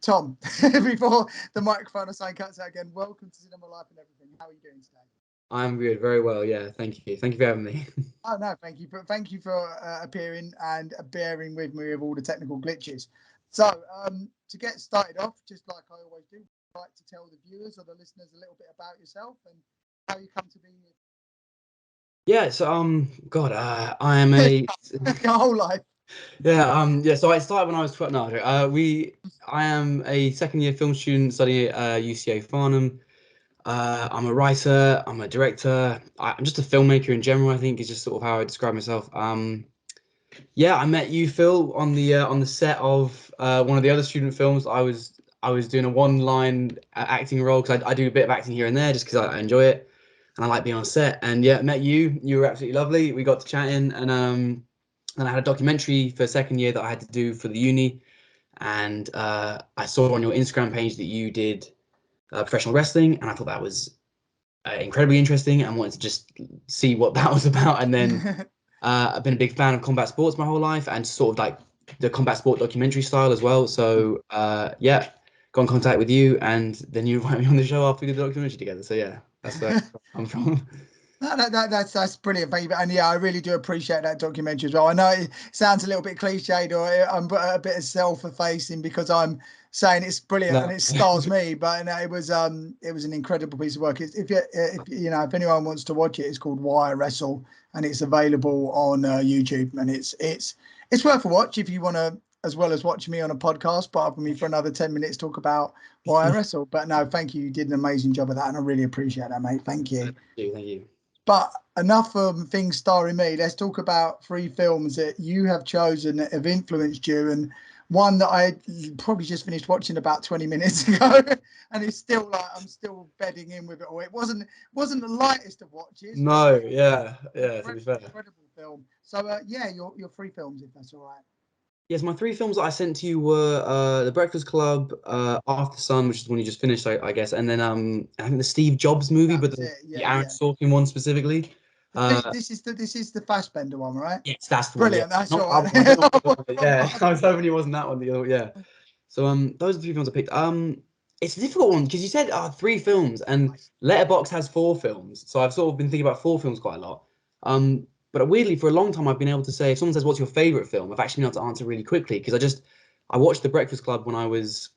Tom, before the microphone or sign cuts out again, welcome to Cinema Life and Everything. How are you doing today? I'm good, very well. Yeah, thank you. Thank you for having me. Oh no, thank you for appearing and bearing with me with all the technical glitches. So to get started off, just like I always do, I'd like to tell the viewers or the listeners a little bit about yourself and how you come to be here. Yeah, so God, I am a Your whole life. yeah. So I started when I was 12. No, okay. I am a second year film student studying at UCA Farnham. I'm a writer. I'm a director. I'm just a filmmaker in general. I think is just sort of how I describe myself. Yeah, I met you, Phil, on the set of one of the other student films. I was doing a one-line acting role because I do a bit of acting here and there just because I enjoy it and I like being on set. And yeah, met you. You were absolutely lovely. We got to chatting, and I had a documentary for second year that I had to do for the uni. And I saw on your Instagram page that you did professional wrestling, and I thought that was incredibly interesting and wanted to just see what that was about. And then I've been a big fan of combat sports my whole life and sort of like the combat sport documentary style as well. So yeah, got in contact with you, and then you invited me on the show after we did the documentary together. So yeah, that's where I'm from. That's brilliant, baby. And yeah, I really do appreciate that documentary as well. I know it sounds a little bit cliched or I'm a bit of self-effacing because I'm saying it's brilliant and No. it stars me, but no, it was an incredible piece of work. If anyone wants to watch it, it's called Wire Wrestle and it's available on YouTube, and it's worth a watch if you want to, as well as watch me on a podcast, but up with me for another 10 minutes talk about Wire Wrestle. But no, thank you. You did an amazing job of that, and I really appreciate that, mate. Thank you. Thank you. But enough things starring me. Let's talk about 3 films that you have chosen that have influenced you, and one that I probably just finished watching about 20 minutes ago, and it's still like I'm still bedding in with it all. It wasn't the lightest of watches. No, yeah, to be fair. Incredible film. So yeah, your 3 films, if that's all right. Yes, my 3 films that I sent to you were The Breakfast Club, Aftersun, which is the one you just finished, I guess, and then I think the Steve Jobs movie, but the Aaron Sorkin one specifically. This is the Fassbender one, right? Yes, that's the Brilliant. one. Yeah. That's all I right. don't know what yeah, I was hoping it wasn't that one. The other, yeah. So those are the 3 films I picked. It's a difficult one because you said 3 films, and Letterboxd has 4 films, so I've sort of been thinking about 4 films quite a lot. But weirdly, for a long time, I've been able to say, if someone says, "What's your favorite film?" I've actually been able to answer really quickly because I watched The Breakfast Club when I was,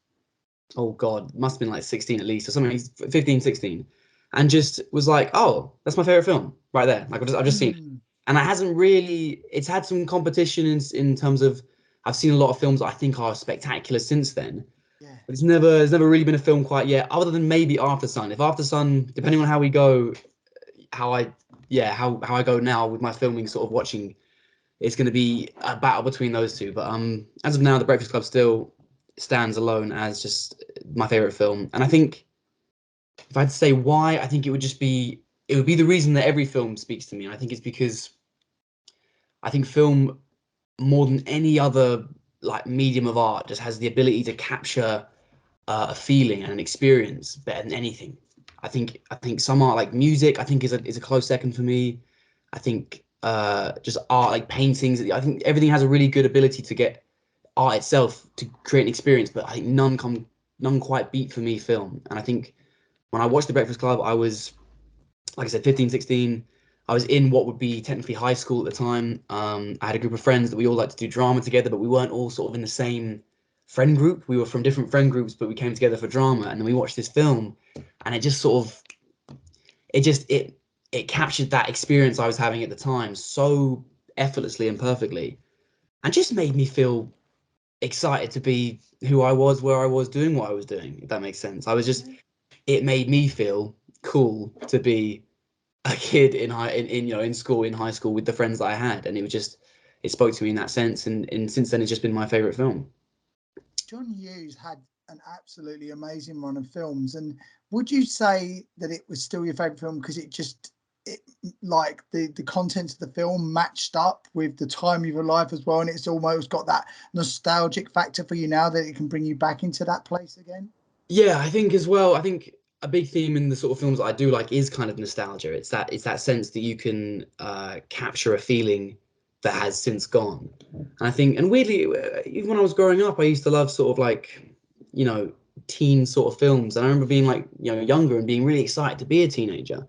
oh God, must have been like 16 at least or something, 15, 16, and just was like, "Oh, that's my favorite film right there." Like I've just seen it. And it hasn't really, it's had some competition in terms of, I've seen a lot of films that I think are spectacular since then. Yeah. But it's never really been a film quite yet, other than maybe Aftersun. If Aftersun, depending on how we go, how I go now with my filming sort of watching, it's going to be a battle between those 2. But as of now, The Breakfast Club still stands alone as just my favorite film. And I think if I had to say why, I think it would be the reason that every film speaks to me. I think it's because I think film, more than any other like medium of art, just has the ability to capture a feeling and an experience better than anything. I think some art like music, I think is a close second for me. I think just art like paintings. I think everything has a really good ability to get art itself to create an experience, but I think none quite beat for me film. And I think when I watched The Breakfast Club, I was, like I said, 15, 16. I was in what would be technically high school at the time. I had a group of friends that we all liked to do drama together, but we weren't all sort of in the same friend group. We were from different friend groups, but we came together for drama. And then we watched this film, and it just sort of, it captured that experience I was having at the time so effortlessly and perfectly, and just made me feel excited to be who I was, where I was, doing what I was doing. If that makes sense. It made me feel cool to be a kid in school, in high school, with the friends that I had, and it spoke to me in that sense, and since then it's just been my favorite film. John Hughes had an absolutely amazing run of films, and would you say that it was still your favorite film because it like the content of the film matched up with the time of your life as well, and it's almost got that nostalgic factor for you now that it can bring you back into that place again? Yeah, I think as well. I think a big theme in the sort of films that I do like is kind of nostalgia. It's that sense that you can capture a feeling that has since gone. And I think, and weirdly, even when I was growing up, I used to love sort of like you know, teen sort of films. And I remember being like, you know, younger and being really excited to be a teenager,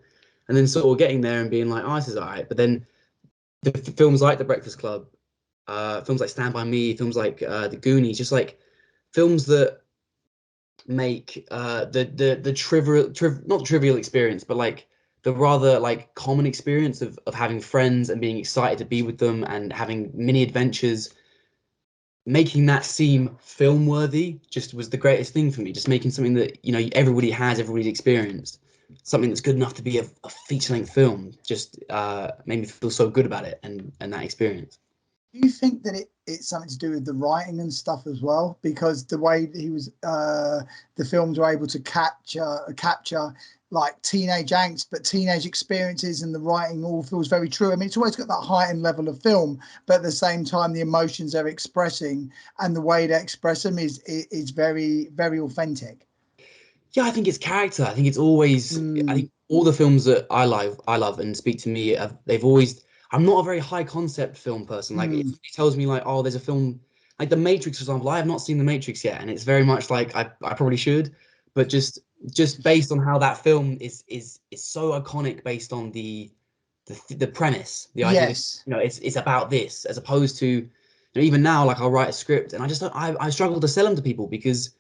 and then sort of getting there and being like, oh, this is all right. But then the films like The Breakfast Club, films like Stand By Me, films like The Goonies, just like films that make the not the trivial experience, but like the rather like common experience of having friends and being excited to be with them and having mini adventures, making that seem film worthy just was the greatest thing for me. Just making something that, you know, everybody has, everybody's experienced, something that's good enough to be a feature-length film, just made me feel so good about it and that experience. Do you think that it's something to do with the writing and stuff as well? Because the way that he was, the films were able to capture like teenage angst, but teenage experiences, and the writing all feels very true. I mean, it's always got that heightened level of film, but at the same time, the emotions they're expressing and the way they express them is very, very authentic. Yeah, I think it's character. I think it's always. I Mm, think all the films that I love and speak to me. They've always. I'm not a very high concept film person. Like if mm, somebody tells me like, oh, there's a film like The Matrix, for example. I have not seen The Matrix yet, and it's very much like I probably should, but just based on how that film is so iconic, based on the premise, the idea that, yes. you know, it's about this, as opposed to, you know, even now, like I'll write a script and I just don't, I struggle to sell them to people because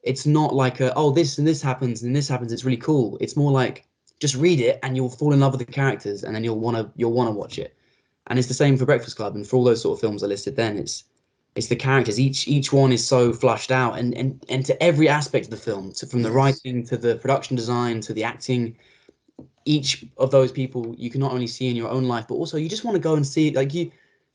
it's not like oh, this and this happens and this happens, it's really cool. It's more like just read it and you'll fall in love with the characters and then you'll want to watch it. And it's the same for Breakfast Club and for all those sort of films I listed then. It's the characters. Each one is so flushed out, and to every aspect of the film, from the Yes. writing to the production design to the acting, each of those people you can not only see in your own life, but also you just want to go and see it. Like you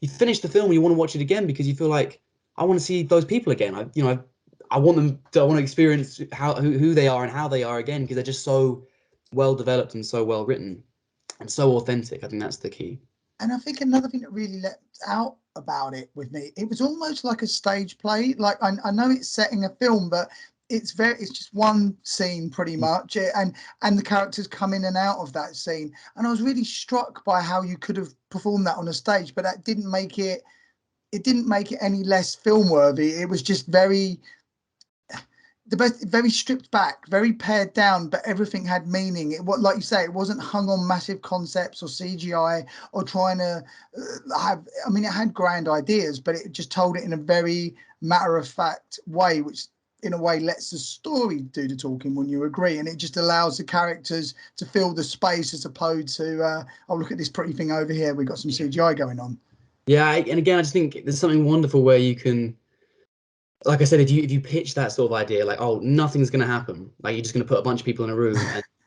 finish the film and you want to watch it again because you feel like, I want to see those people again. I want them to, I want to experience who they are and how they are again, because they're just so well developed and so well written and so authentic. I think that's the key. And I think another thing that really leapt out about it with me, it was almost like a stage play. Like I know it's setting a film, but it's just one scene pretty much, and the characters come in and out of that scene. And I was really struck by how you could have performed that on a stage, but that didn't make it any less film worthy. It was just the best, very stripped back, very pared down, but everything had meaning. It was, like you say, it wasn't hung on massive concepts or CGI or trying to have. I mean, it had grand ideas, but it just told it in a very matter of fact way, which in a way lets the story do the talking. When you agree, and it just allows the characters to fill the space as opposed to oh, look at this pretty thing over here. We've got some CGI going on. Yeah, and again, I just think there's something wonderful where you can, like I said, if you pitch that sort of idea, like, oh, nothing's gonna happen, like you're just gonna put a bunch of people in a room,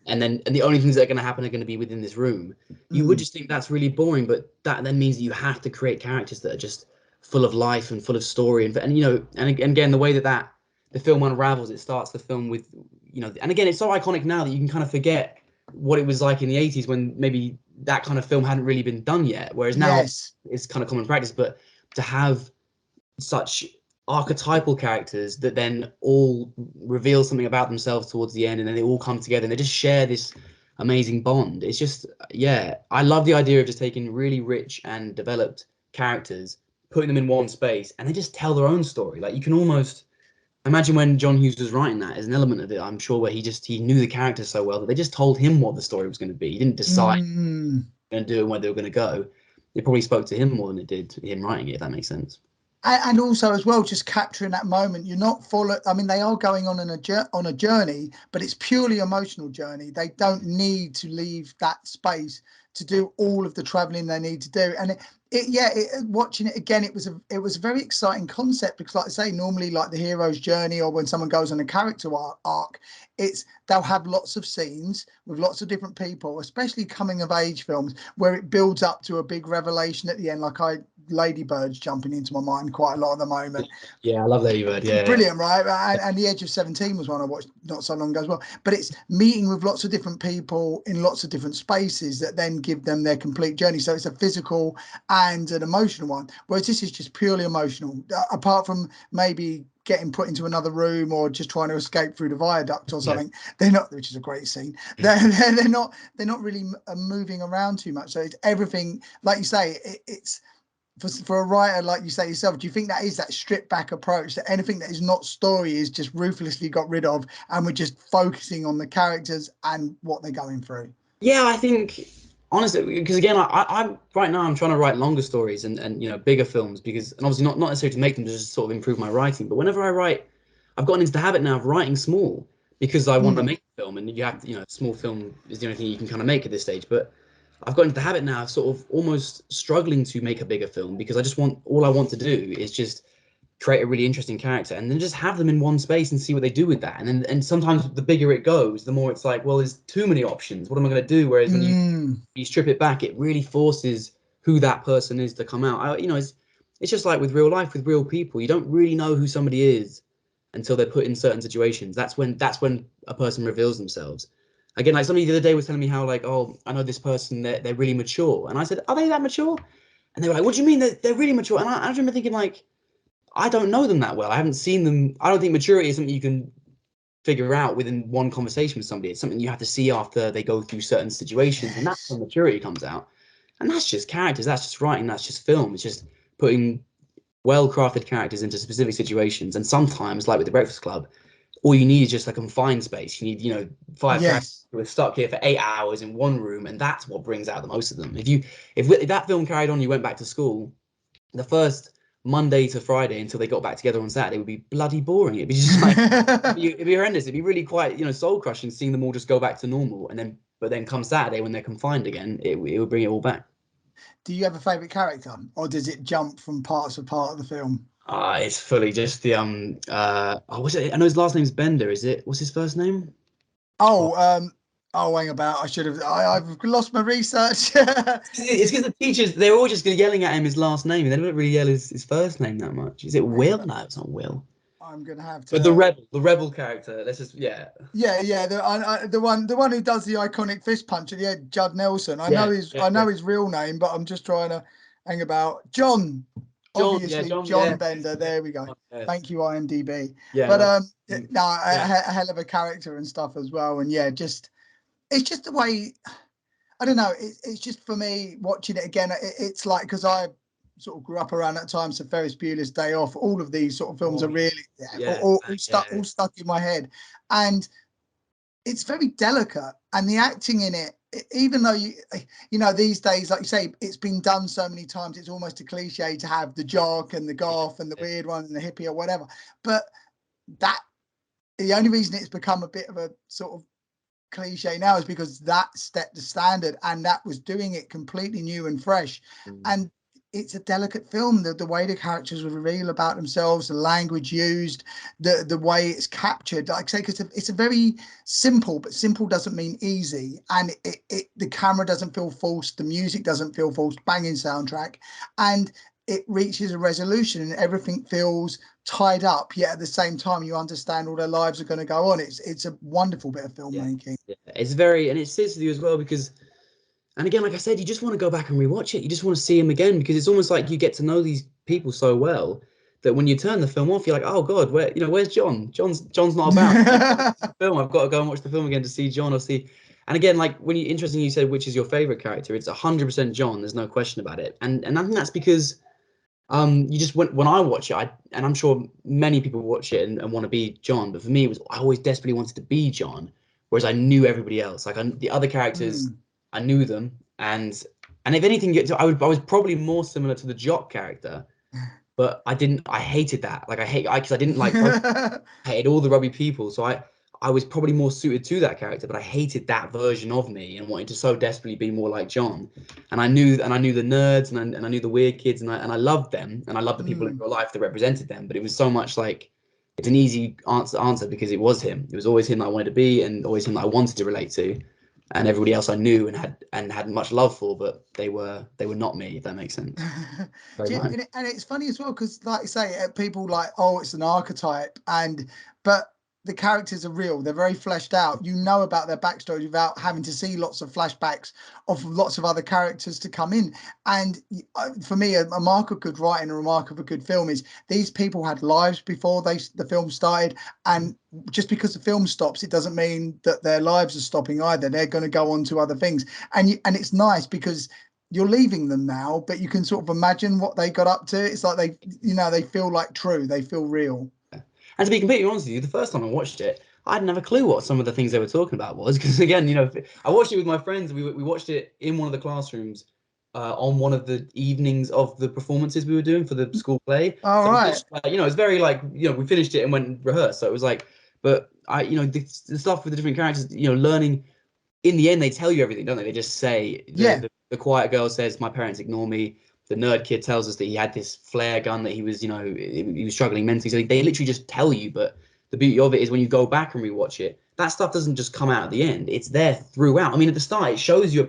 and the only things that are gonna happen are gonna be within this room, you would Mm, just think that's really boring. But that then means that you have to create characters that are just full of life and full of story, and you know, and again, the way that the film unravels, it starts the film with, you know, and again, it's so iconic now that you can kind of forget what it was like in the 80s when maybe that kind of film hadn't really been done yet, whereas now yes. it's kind of common practice. But to have such archetypal characters that then all reveal something about themselves towards the end, and then they all come together and they just share this amazing bond. It's just, yeah, I love the idea of just taking really rich and developed characters, putting them in one space, and they just tell their own story. Like you can almost imagine when John Hughes was writing that, as an element of it, I'm sure, where he knew the characters so well that they just told him what the story was going to be. He didn't decide Mm. going to do and where they were going to go. It probably spoke to him more than it did him writing it, if that makes sense. And also as well, just capturing that moment. You're not follow. I mean, they are going on a journey, but it's purely emotional journey. They don't need to leave that space to do all of the traveling they need to do. And watching it again, it was a very exciting concept because, like I say, normally like the hero's journey or when someone goes on a character arc, they'll have lots of scenes with lots of different people, especially coming of age films where it builds up to a big revelation at the end. Ladybird's jumping into my mind quite a lot at the moment. Yeah, I love Lady Bird. Yeah, yeah. Brilliant, right? And The Edge of 17 was one I watched not so long ago as well. But it's meeting with lots of different people in lots of different spaces that then give them their complete journey. So it's a physical and an emotional one, whereas this is just purely emotional. Apart from maybe getting put into another room or just trying to escape through the viaduct or Yeah. something, they're not, which is a great scene. They're not really moving around too much. So it's everything, like you say, it's for a writer like you say yourself, do you think that is that stripped back approach, that anything that is not story is just ruthlessly got rid of, and we're just focusing on the characters and what they're going through? Yeah, I think honestly, because again, I'm right now I'm trying to write longer stories and bigger films because and obviously not necessarily to make them, just sort of improve my writing. But whenever I write, I've gotten into the habit now of writing small because I want to make a film, and you have to, small film is the only thing you can kind of make at this stage. But I've got into the habit now of sort of almost struggling to make a bigger film because all I want to do is just create a really interesting character and then just have them in one space and see what they do with that. And sometimes the bigger it goes, the more it's like, well, there's too many options. What am I going to do? Whereas when you strip it back, it really forces who that person is to come out. It's just like with real life, with real people. You don't really know who somebody is until they're put in certain situations. That's when a person reveals themselves. Again, like somebody the other day was telling me how like, oh, I know this person, they're really mature, and I said, are they that mature? And they were like, what do you mean they're really mature? And I remember thinking like, I don't know them that well. I haven't seen them. I don't think maturity is something you can figure out within one conversation with somebody. It's something you have to see after they go through certain situations, and that's when maturity comes out. And that's just characters. That's just writing. That's just film. It's just putting well-crafted characters into specific situations. And sometimes, like with the Breakfast Club, all you need is just a confined space. You need, five characters Yes. who are stuck here for 8 hours in one room, and that's what brings out the most of them. If that film carried on, you went back to school, the first Monday to Friday until they got back together on Saturday would be bloody boring. It'd be just like it'd be horrendous. It'd be really quite soul crushing seeing them all just go back to normal, but then come Saturday when they're confined again, it would bring it all back. Do you have a favorite character, or does it jump from part to part of the film? It's fully just the what's it? I know his last name's Bender. Is it? What's his first name? Oh, Oh, hang about. I should have. I've lost my research. it's because the teachers they're all just yelling at him his last name, and they don't really yell his first name that much. Is it Hang Will? about. No, it's not Will. I'm gonna have But to. the rebel character. Let's just Yeah. The one who does the iconic fist punch at the end, Judd Nelson. yeah, I yeah. know his real name, but I'm just trying to hang about. John, John, yeah, obviously John, John yeah, Bender. yeah, There we go. yes, Thank you, IMDb. yeah, But no, no, yeah, a hell of a character and stuff as well. And yeah, just it's just the way. I don't know. It's just for me watching it again. It's like because I sort of grew up around that time. So Ferris Bueller's Day Off. All of these sort of films oh are yeah, really yeah, yeah, all stuck in my head, and it's very delicate. And the acting in it, even though these days, like you say, it's been done so many times. It's almost a cliche to have the jock and the goth and the yeah, weird one and the hippie or whatever. But that the only reason it's become a bit of a sort of cliche now is because that set the standard and that was doing it completely new and fresh. mm, And it's a delicate film. The way the characters reveal about themselves, the language used, the way it's captured. Like I say, because it's a very simple, but simple doesn't mean easy. And the camera doesn't feel forced, the music doesn't feel forced, banging soundtrack. And it reaches a resolution and everything feels tied up, yet at the same time you understand all their lives are going to go on. It's a wonderful bit of yeah, filmmaking. yeah. It's very, and it sits with you as well because, and again, like I said, you just want to go back and rewatch it. You just want to see him again because it's almost like you get to know these people so well that when you turn the film off, you're like, oh God, where's John? John's not about. The film. I've got to go and watch the film again to see John or see. And again, like interesting, you said which is your favorite character. It's 100% John. There's no question about it. And I think that's because you just when I watch it, and I'm sure many people watch it and want to be John, but for me, it was I always desperately wanted to be John, whereas I knew everybody else. Like the other characters, Mm. I knew them, and if anything, I was probably more similar to the Jock character, but I didn't. I hated that. Like because I didn't like I hated all the rugby people, so I was probably more suited to that character, but I hated that version of me and wanted to so desperately be more like John. And I knew the nerds and I knew the weird kids and I loved them and I loved the people in Mm. real life that represented them. But it was so much like it's an easy answer because it was him. It was always him that I wanted to be and always him that I wanted to relate to. And everybody else I knew and had much love for, but they were not me, if that makes sense. Very much. And it's funny as well because, like you say, people like, oh, it's an archetype, but the characters are real. They're very fleshed out. You know about their backstory without having to see lots of flashbacks of lots of other characters to come in. And for me, a mark of good writing, a remark of a good film is these people had lives before the film started, and just because the film stops, it doesn't mean that their lives are stopping either. They're going to go on to other things, and it's nice because you're leaving them now, but you can sort of imagine what they got up to. It's like they feel like true. They feel real. And to be completely honest with you, the first time I watched it, I didn't have a clue what some of the things they were talking about was, because again, I watched it with my friends. We watched it in one of the classrooms on one of the evenings of the performances we were doing for the school play. All So right. it's very like, we finished it and went and rehearsed. So it was like, but the stuff with the different characters, learning. In the end, they tell you everything, don't they? They just say Yeah. the quiet girl says, "My parents ignore me." The nerd kid tells us that he had this flare gun, that he was, he was struggling mentally. So they literally just tell you. But the beauty of it is when you go back and rewatch it, that stuff doesn't just come out at the end. It's there throughout. I mean, at the start, it shows you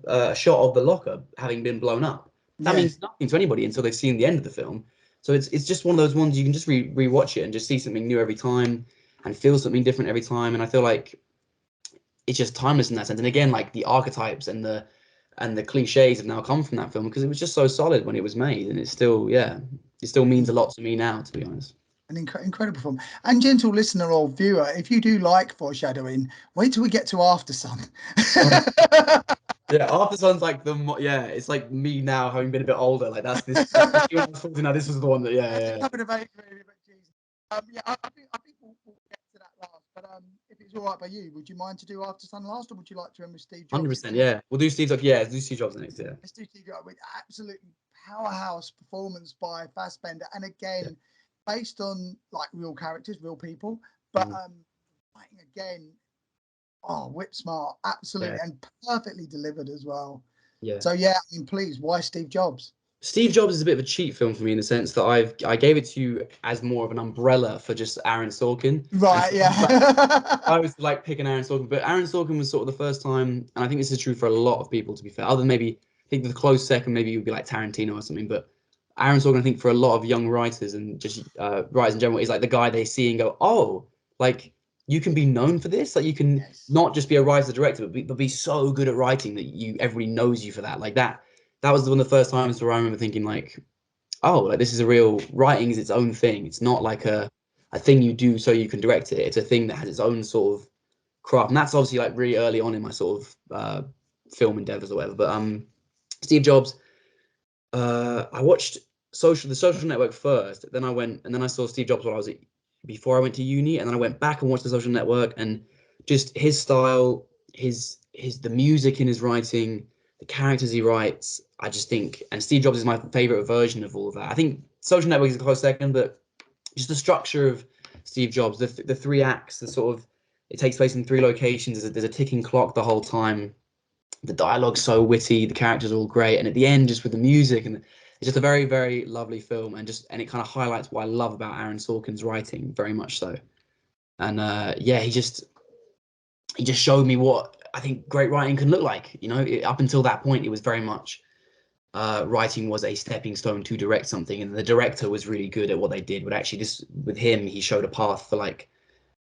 a shot of the locker having been blown up. That Yes. means nothing to anybody until they've seen the end of the film. So it's just one of those ones you can just rewatch it and just see something new every time and feel something different every time. And I feel like it's just timeless in that sense. And again, like the archetypes and the cliches have now come from that film because it was just so solid when it was made, and it's still, it still means a lot to me now, to be honest. An incredible film. And gentle listener or viewer, if you do like foreshadowing, wait till we get to Aftersun. Yeah, Aftersun's like it's like me now having been a bit older. Like that's this. Now this was the one that That's a yeah. coming of age movie, but Jesus. Yeah, I think we'll get to that last. But if it's all right by you, would you mind to do Aftersun last, or would you like to end with Steve Jobs? 100%, yeah. We'll do Steve Jobs. Yeah, do Steve Jobs next. Yeah. Let's do Steve Jobs with absolutely powerhouse performance by Fassbender, and Yeah. again, based on like real characters, real people, but writing again, whip smart, absolutely, Yeah. and perfectly delivered as well. Yeah. So yeah, I mean, please, why Steve Jobs? Steve Jobs is a bit of a cheat film for me in the sense that I gave it to you as more of an umbrella for just Aaron Sorkin. And Right, I yeah. was like picking Aaron Sorkin, but Aaron Sorkin was sort of the first time, and I think this is true for a lot of people, to be fair. Other than maybe, I think the close second maybe would be like Tarantino or something. But Aaron Sorkin, I think for a lot of young writers and just writers in general, is like the guy they see and go, oh, like you can be known for this. Like you can Yes. not just be a writer director, but be so good at writing that everybody knows you for that. Like that. That was one of the first times where I remember thinking like, oh, like this is a real writing is its own thing. It's not like a thing you do so you can direct it. It's a thing that has its own sort of craft, and that's obviously like really early on in my sort of film endeavors or whatever. But Steve Jobs, I watched the Social Network first, then I went and then I saw Steve Jobs while I was before I went to uni, and then I went back and watched the Social Network, and just his style, his the music in his writing, the characters he writes. I just think, and Steve Jobs is my favorite version of all of that. I think Social Network is a close second, but just the structure of Steve Jobs, the three acts, the sort of it takes place in three locations. There's a ticking clock the whole time. The dialogue's so witty, the characters are all great, and at the end, just with the music, and it's just a very, very lovely film, and it kind of highlights what I love about Aaron Sorkin's writing, very much so. And he just showed me what I think great writing can look like. Up until that point, it was very much writing was a stepping stone to direct something, and the director was really good at what they did. But actually, this with him, he showed a path for like,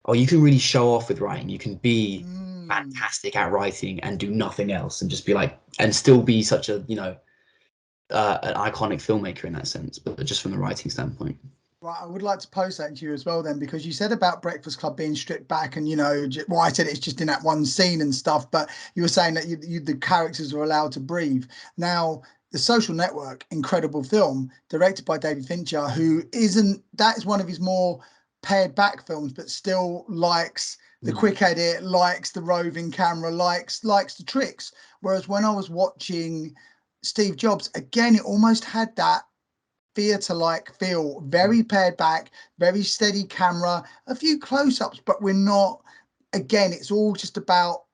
oh, you can really show off with writing. You can be fantastic at writing and do nothing else, and just be like, and still be such a an iconic filmmaker in that sense, but just from the writing standpoint. Right, I would like to post that to you as well then, because you said about Breakfast Club being stripped back, and well, I said it's just in that one scene and stuff, but you were saying that the characters are allowed to breathe. Now, The Social Network, incredible film, directed by David Fincher, who that is one of his more pared back films, but still likes the quick edit, likes the roving camera, likes the tricks. Whereas when I was watching Steve Jobs, again, it almost had that theatre-like feel, very pared back, very steady camera, a few close-ups, but we're not, again, it's all just about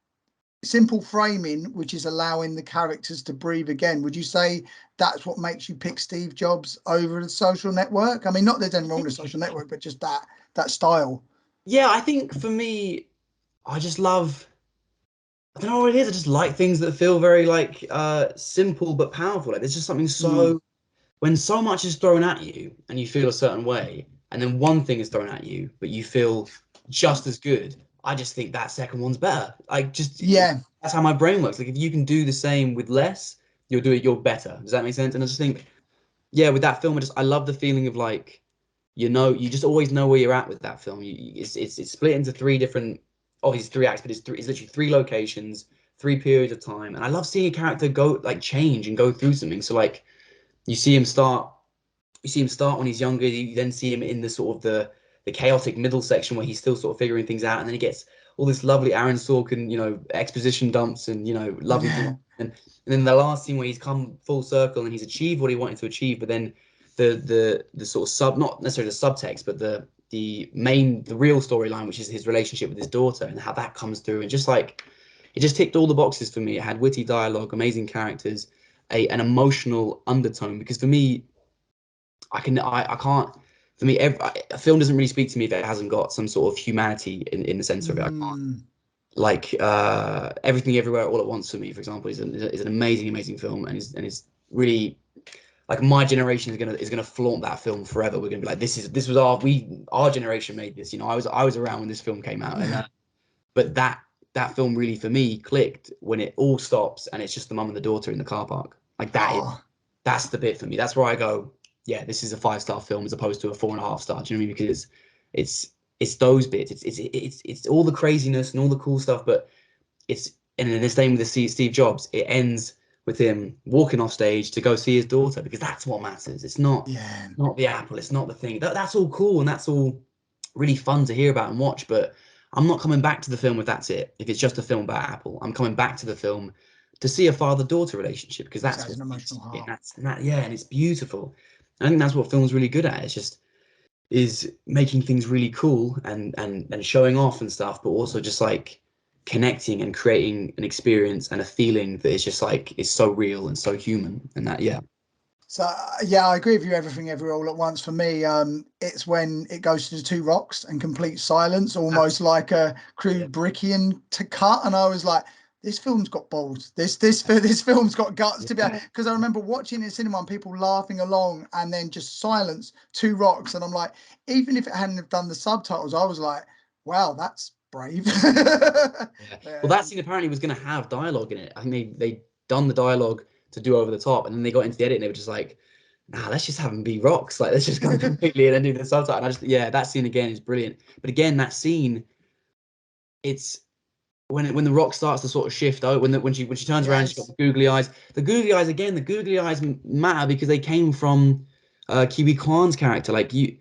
simple framing, which is allowing the characters to breathe again. Would you say that's what makes you pick Steve Jobs over The Social Network? I mean, not that there's anything wrong with The Social Network, but just that style. Yeah, I think for me, I just love. I don't know what it is. I just like things that feel very like simple but powerful. Like there's just something Mm. so when so much is thrown at you and you feel a certain way, and then one thing is thrown at you, but you feel just as good. I just think that second one's better. Like Yeah. that's how my brain works. Like if you can do the same with less, you're better. Does that make sense? And I just think, yeah, with that film, I love the feeling of like, you just always know where you're at with that film. It's split into three different, obviously three acts, but it's literally three locations, 3 periods of time, and I love seeing a character go like change and go through something. So like you see him start when he's younger. You then see him in the sort of the chaotic middle section where he's still sort of figuring things out, and then he gets all this lovely Aaron Sorkin, exposition dumps and lovely things. Yeah. And then the last scene where he's come full circle and he's achieved what he wanted to achieve, but then the sort of not necessarily the subtext, but the real storyline, which is his relationship with his daughter and how that comes through, and just like it just ticked all the boxes for me. It had witty dialogue, amazing characters, an emotional undertone. Because for me, I can't. For me, a film doesn't really speak to me if it hasn't got some sort of humanity in the center of it. I can't. Like Everything Everywhere All at Once for me, for example, is an amazing film, and is really like my generation is gonna flaunt that film forever. We're gonna be like, this was our generation made this. I was around when this film came out, and but that film really for me clicked when it all stops and it's just the mum and the daughter in the car park. Like that's the bit for me. That's where I go, yeah, this is a 5-star film as opposed to a 4.5 star. Do you know what I mean? Because it's those bits. It's all the craziness and all the cool stuff, but and in the same with the Steve Jobs, it ends with him walking off stage to go see his daughter, because that's what matters. It's not the apple, it's not the thing. That's all cool and that's all really fun to hear about and watch, but I'm not coming back to the film if that's it. If it's just a film about Apple, I'm coming back to the film to see a father-daughter relationship, because that's an emotional heart. And it's beautiful. I think that's what film's really good at. It's just is making things really cool and showing off and stuff, but also just like connecting and creating an experience and a feeling that is just like is so real and so human. And that So yeah, I agree with you. Everything Everywhere All at Once for me, it's when it goes to the two rocks and complete silence, almost like a Kubrickian to cut, and I was like, this film's got balls. This film's got guts to be, because I remember watching it in cinema and people laughing along, and then just silence, two rocks, and I'm like, even if it hadn't have done the subtitles, I was like, wow, that's brave. Well, that scene apparently was going to have dialogue in it. I think they done the dialogue to do over the top, and then they got into the edit and they were just like, nah, let's just have them be rocks. Like, let's just go completely and then do the subtitle. And that scene again is brilliant. But again, that scene, it's when the rock starts to sort of shift out, when she turns around, she's got the googly eyes. The googly eyes again. The googly eyes matter because they came from Kiwi Kwan's character. Like the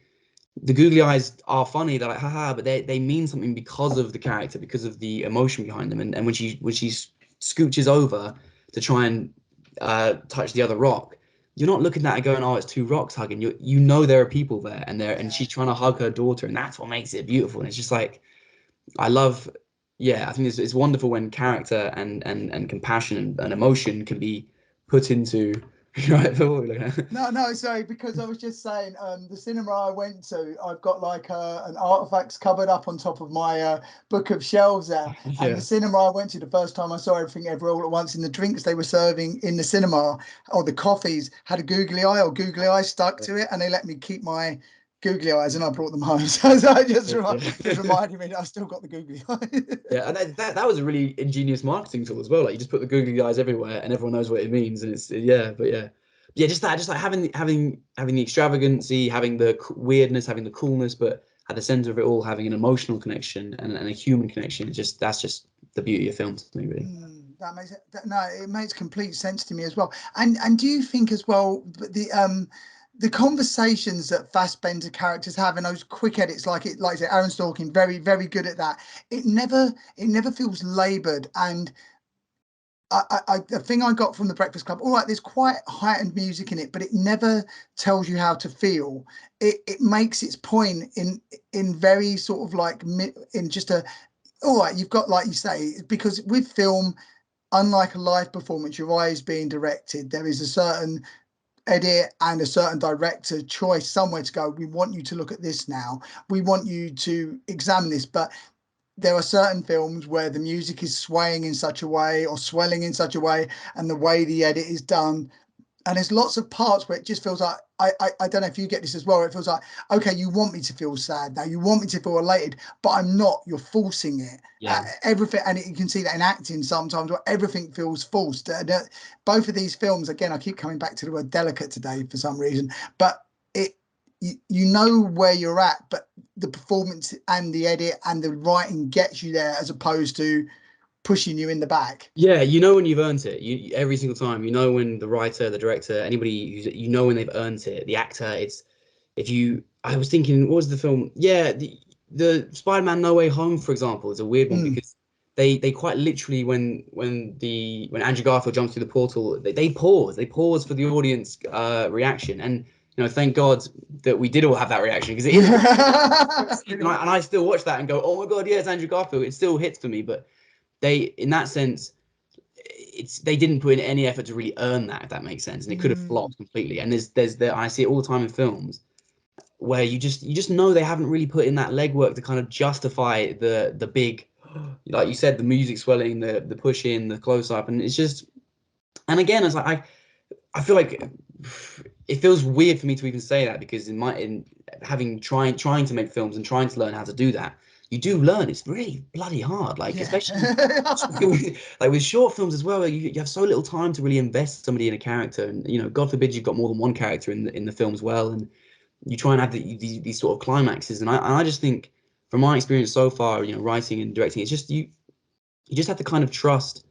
googly eyes are funny. They're like haha, but they mean something because of the character, because of the emotion behind them. And when she scooches over to try and touch the other rock, you're not looking at it going, oh, it's two rocks hugging. You know there are people there, and she's trying to hug her daughter, and that's what makes it beautiful. And it's just like I love. Yeah, I think it's wonderful when character and compassion and emotion can be put into. Right, no, sorry, because I was just saying, the cinema I went to, I've got like an artifacts cupboard up on top of my book of shelves there. And the cinema I went to, the first time I saw Everything Everywhere All at Once, in the drinks they were serving in the cinema, or the coffees, had a googly eye or googly eye stuck to it, and they let me keep my googly eyes, and I brought them home. So I just reminded me that I still got the googly eye. Yeah, and that was a really ingenious marketing tool as well. Like you just put the googly eyes everywhere, and everyone knows what it means. And it's just like having the extravagancy, having the weirdness, having the coolness, but at the center of it all, having an emotional connection and a human connection. That's just the beauty of film to me, really. That makes it makes complete sense to me as well. And do you think as well the conversations that Fassbender characters have in those quick edits, like I said, Aaron Sorkin, very, very good at that. It never feels labored. And the thing I got from The Breakfast Club, all right, there's quite heightened music in it, but it never tells you how to feel. It makes its point in very sort of like in just a, all right, you've got, like you say, because with film, unlike a live performance, your eye is being directed. There is a certain edit and a certain director choice somewhere to go, we want you to look at this now, we want you to examine this. But there are certain films where the music is swaying in such a way or swelling in such a way, and the way the edit is done, and there's lots of parts where it just feels like I don't know if you get this as well. It feels like, okay, you want me to feel sad now, you want me to feel elated, but I'm not. You're forcing it. Everything, and you can see that in acting sometimes, where everything feels forced. Both of these films, again, I keep coming back to the word delicate today for some reason, but you know where you're at, but the performance and the edit and the writing gets you there, as opposed to pushing you in the back. Yeah, you know when you've earned it. You every single time. You know when the writer, the director, anybody who's, you know when they've earned it. The actor, it's if you. I was thinking, what was the film? Yeah, the Spider-Man No Way Home, for example, is a weird one Mm. because they quite literally when Andrew Garfield jumps through the portal, they pause for the audience reaction, and thank God that we did all have that reaction because it is. And I still watch that and go, oh my God, yeah, it's Andrew Garfield. It still hits for me, but they, in that sense, they didn't put in any effort to really earn that, if that makes sense, and it could have flopped completely. And I see it all the time in films where you just know they haven't really put in that legwork to kind of justify the big, like you said, the music swelling, the push in, the close up, and it's just. And again, it's like I feel like it feels weird for me to even say that because in having trying to make films and trying to learn how to do that, you do learn. It's really bloody hard, like Yeah. especially like with short films as well. Where you have so little time to really invest somebody in a character, and God forbid you've got more than one character in the film as well, and you try and have these sort of climaxes. And I just think, from my experience so far, writing and directing, it's just you just have to kind of trust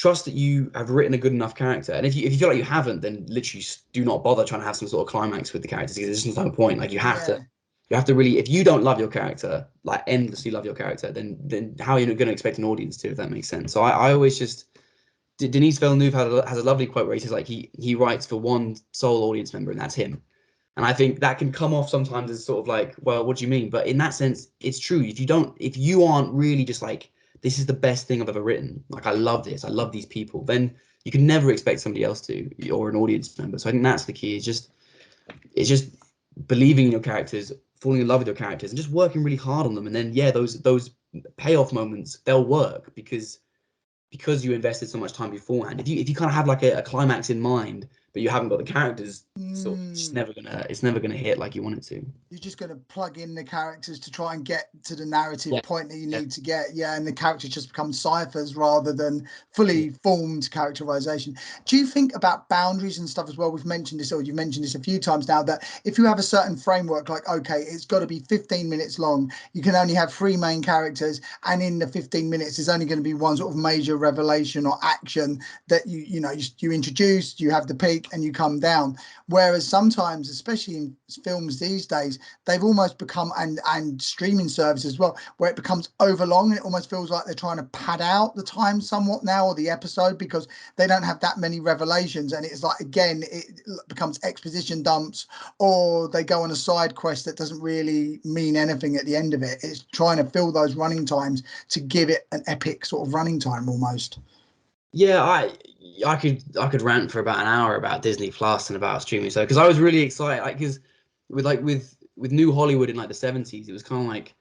that you have written a good enough character. And if you feel like you haven't, then literally do not bother trying to have some sort of climax with the characters because there's just no point. Like you have to really, if you don't love your character, like endlessly love your character, then how are you going to expect an audience to, if that makes sense? So I always just, Denis Villeneuve has a lovely quote where he says like he writes for one sole audience member and that's him. And I think that can come off sometimes as sort of like, well, what do you mean? But in that sense, it's true. If you aren't really just like, this is the best thing I've ever written, like I love this, I love these people, then you can never expect somebody else to, or an audience member. So I think that's the key. It's just believing in your characters, falling in love with your characters, and just working really hard on them. And then those payoff moments, they'll work because you invested so much time beforehand. If you kind of have like a climax in mind, but you haven't got the characters, so it's never gonna hit like you want it to. You're just going to plug in the characters to try and get to the narrative Yeah. point that you Yeah. need to get. Yeah, and the characters just become ciphers rather than fully formed characterization. Do you think about boundaries and stuff as well? We've mentioned this, or you've mentioned this a few times now, that if you have a certain framework, like, okay, it's got to be 15 minutes long, you can only have 3 main characters, and in the 15 minutes, there's only going to be one sort of major revelation or action that you introduce, you have the peak, and you come down. Whereas sometimes, especially in films these days, they've almost become, and streaming services as well, where it becomes overlong, and it almost feels like they're trying to pad out the time somewhat now, or the episode, because they don't have that many revelations. And it's like, again, it becomes exposition dumps, or they go on a side quest that doesn't really mean anything at the end of it. It's trying to fill those running times to give it an epic sort of running time almost. Yeah, I could rant for about an hour about Disney Plus and about streaming. So because I was really excited, like because with New Hollywood in like the 70s, it was kind of like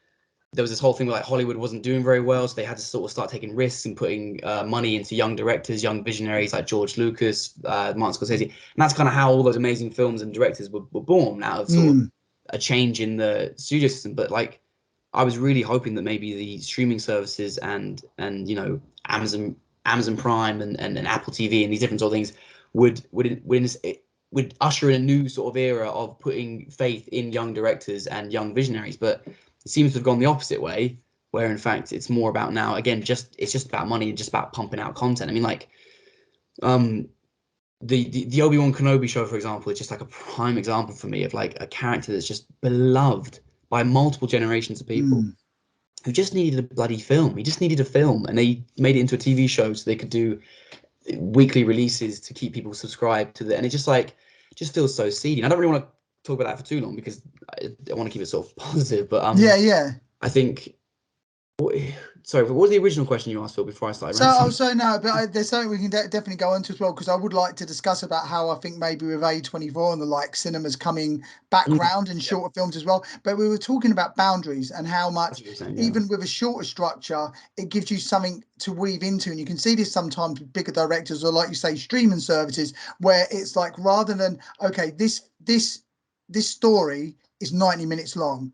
there was this whole thing where like Hollywood wasn't doing very well, so they had to sort of start taking risks and putting money into young directors, young visionaries like George Lucas, Martin Scorsese, and that's kind of how all those amazing films and directors were born out of sort of a change in the studio system. But like, I was really hoping that maybe the streaming services and Amazon Prime and Apple TV and these different sort of things would usher in a new sort of era of putting faith in young directors and young visionaries. But it seems to have gone the opposite way, where in fact it's more about now, again, it's just about money and just about pumping out content. I mean, like the Obi-Wan Kenobi show, for example, is just like a prime example for me of like a character that's just beloved by multiple generations of people who just needed a bloody film. He just needed a film, and they made it into a TV show so they could do weekly releases to keep people subscribed to and it just feels so seedy. And I don't really want to talk about that for too long because I want to keep it sort of positive, but yeah I think sorry, what was the original question you asked, Phil, before I started So, ranting? no, but there's something we can definitely go into as well, because I would like to discuss about how I think maybe with A24 and the like, cinemas coming back round in shorter films as well. But we were talking about boundaries and how much, even with a shorter structure, it gives you something to weave into. And you can see this sometimes with bigger directors, or like you say, streaming services, where it's like, rather than, okay, this story is 90 minutes long.